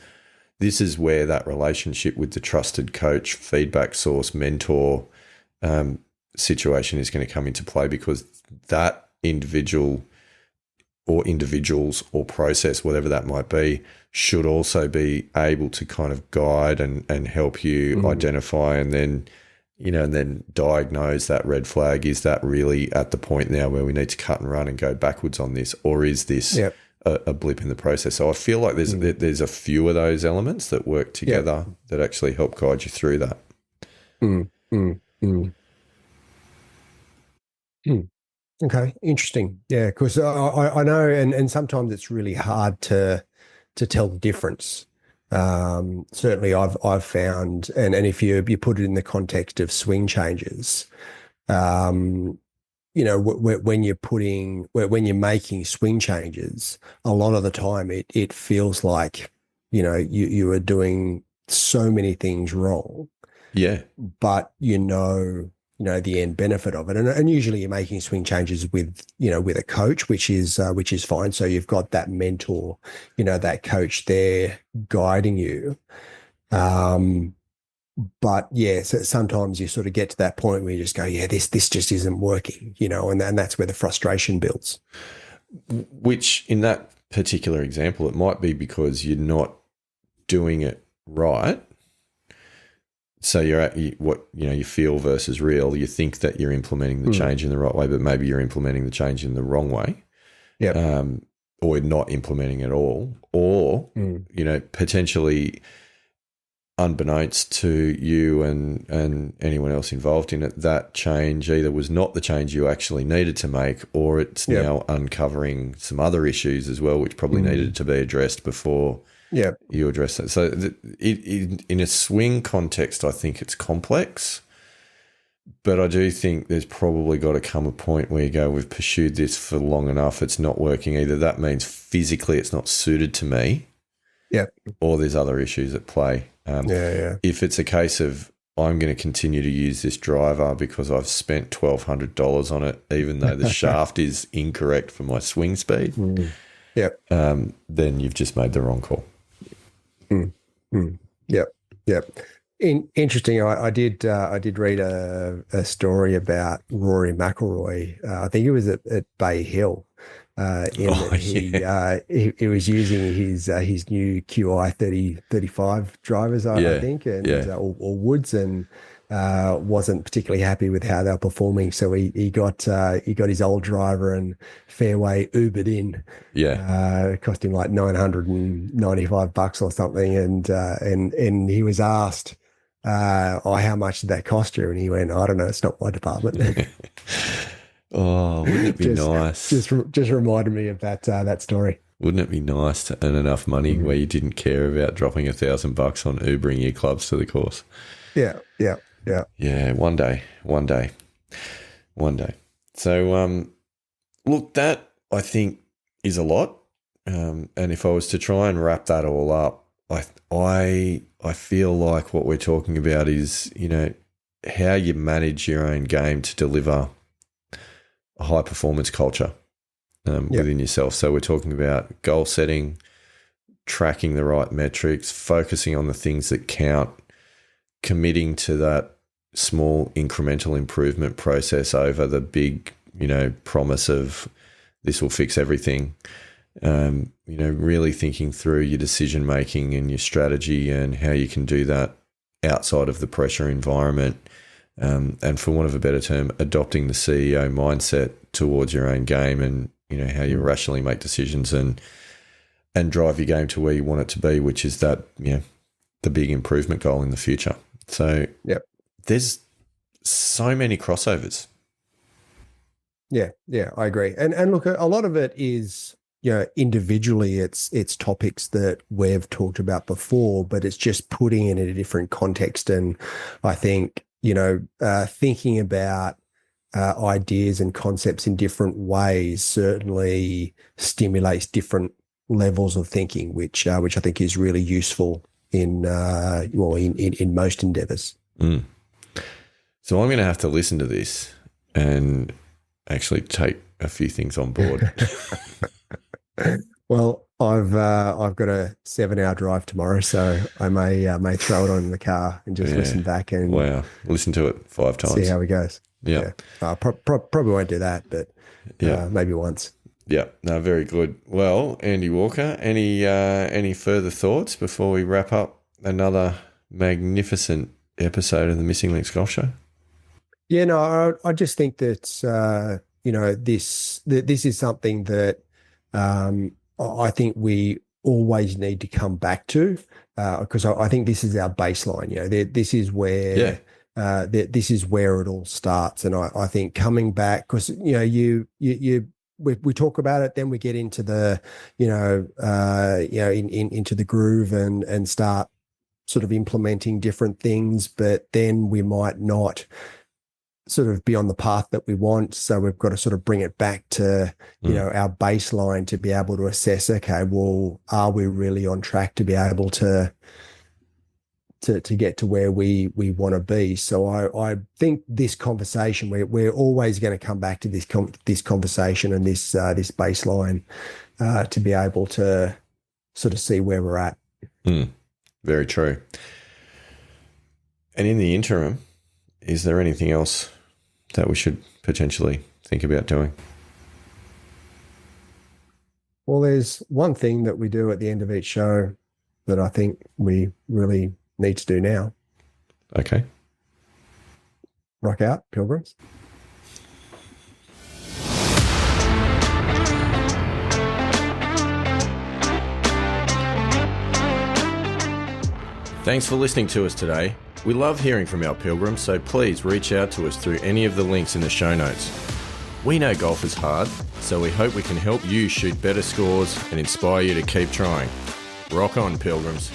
[SPEAKER 1] where that relationship with the trusted coach, feedback source, mentor situation is going to come into play, because that individual or individuals or process, whatever that might be, should also be able to kind of guide and help you identify and then diagnose that red flag. Is that really at the point now where we need to cut and run and go backwards on this, or is this a blip in the process? So I feel like there's a few of those elements that work together that actually help guide you through that.
[SPEAKER 2] Okay, interesting. Yeah, because I know, and sometimes it's really hard to tell the difference. Certainly, I've found, and if you put it in the context of swing changes, when you're making swing changes, a lot of the time it feels like you are doing so many things wrong.
[SPEAKER 1] Yeah,
[SPEAKER 2] but the end benefit of it, and usually you're making swing changes with a coach, which is fine. So you've got that mentor, that coach there guiding you. But so sometimes you sort of get to that point where you just go, this just isn't working, and that's where the frustration builds.
[SPEAKER 1] Which in that particular example, it might be because you're not doing it right. So you're at what you feel versus real. You think that you're implementing the change in the right way, but maybe you're implementing the change in the wrong way.
[SPEAKER 2] Yeah.
[SPEAKER 1] Or not implementing it all, or potentially unbeknownst to you and anyone else involved in it, that change either was not the change you actually needed to make, or it's now uncovering some other issues as well, which probably needed to be addressed before you address it. So in a swing context, I think it's complex, but I do think there's probably got to come a point where you go, we've pursued this for long enough, it's not working. Either that means physically it's not suited to me, or there's other issues at play. If it's a case of I'm going to continue to use this driver because I've spent $1,200 on it, even though the shaft is incorrect for my swing speed, then you've just made the wrong call.
[SPEAKER 2] Yep. Interesting. I did read a story about Rory McIlroy. I think it was at Bay Hill. He was using his new QI 3035 drivers, I think, and or Woods, and wasn't particularly happy with how they were performing. So he got his old driver and fairway Ubered in. It cost him like $995 or something, and he was asked, how much did that cost you? And he went, I don't know, it's not my department.
[SPEAKER 1] Oh, wouldn't it be nice?
[SPEAKER 2] Just reminded me of that story.
[SPEAKER 1] Wouldn't it be nice to earn enough money where you didn't care about dropping $1,000 on Ubering your clubs to the course?
[SPEAKER 2] Yeah.
[SPEAKER 1] Yeah, one day. So, look, that I think is a lot. And if I was to try and wrap that all up, I feel like what we're talking about is, how you manage your own game to deliver a high performance culture within yourself. So we're talking about goal setting, tracking the right metrics, focusing on the things that count, committing to that small incremental improvement process over the big, promise of this will fix everything. Really thinking through your decision making and your strategy and how you can do that outside of the pressure environment. And for want of a better term, adopting the CEO mindset towards your own game and, how you rationally make decisions and drive your game to where you want it to be, which is that, the big improvement goal in the future. So there's so many crossovers.
[SPEAKER 2] Yeah, I agree. And look, a lot of it is, individually it's topics that we've talked about before, but it's just putting it in a different context. And I think, thinking about ideas and concepts in different ways certainly stimulates different levels of thinking, which I think is really useful in most endeavors.
[SPEAKER 1] So I'm going to have to listen to this and actually take a few things on board.
[SPEAKER 2] Well, I've got a 7-hour drive tomorrow, so I may throw it on in the car and just listen back and
[SPEAKER 1] listen to it 5 times,
[SPEAKER 2] see how it goes. Probably won't do that, but maybe once.
[SPEAKER 1] Yeah, no, very good. Well, Andy Walker, any further thoughts before we wrap up another magnificent episode of the Missing Links Golf Show?
[SPEAKER 2] Yeah, no, I just think that this is something that I think we always need to come back to, because I think this is our baseline. This is where this is where it all starts, and I think coming back, because we talk about it, then we get into the into the groove and start sort of implementing different things, but then we might not sort of be on the path that we want. So we've got to sort of bring it back to, our baseline to be able to assess, okay, well, are we really on track to be able to get to where we want to be? So I think this conversation, we're always going to come back to this conversation and this baseline to be able to sort of see where we're at.
[SPEAKER 1] Very true. And in the interim, is there anything else that we should potentially think about doing?
[SPEAKER 2] Well, there's one thing that we do at the end of each show that I think we really need to do now.
[SPEAKER 1] Okay.
[SPEAKER 2] Rock out, Pilgrims.
[SPEAKER 1] Thanks for listening to us today. We love hearing from our pilgrims, so please reach out to us through any of the links in the show notes. We know golf is hard, so we hope we can help you shoot better scores and inspire you to keep trying. Rock on, pilgrims.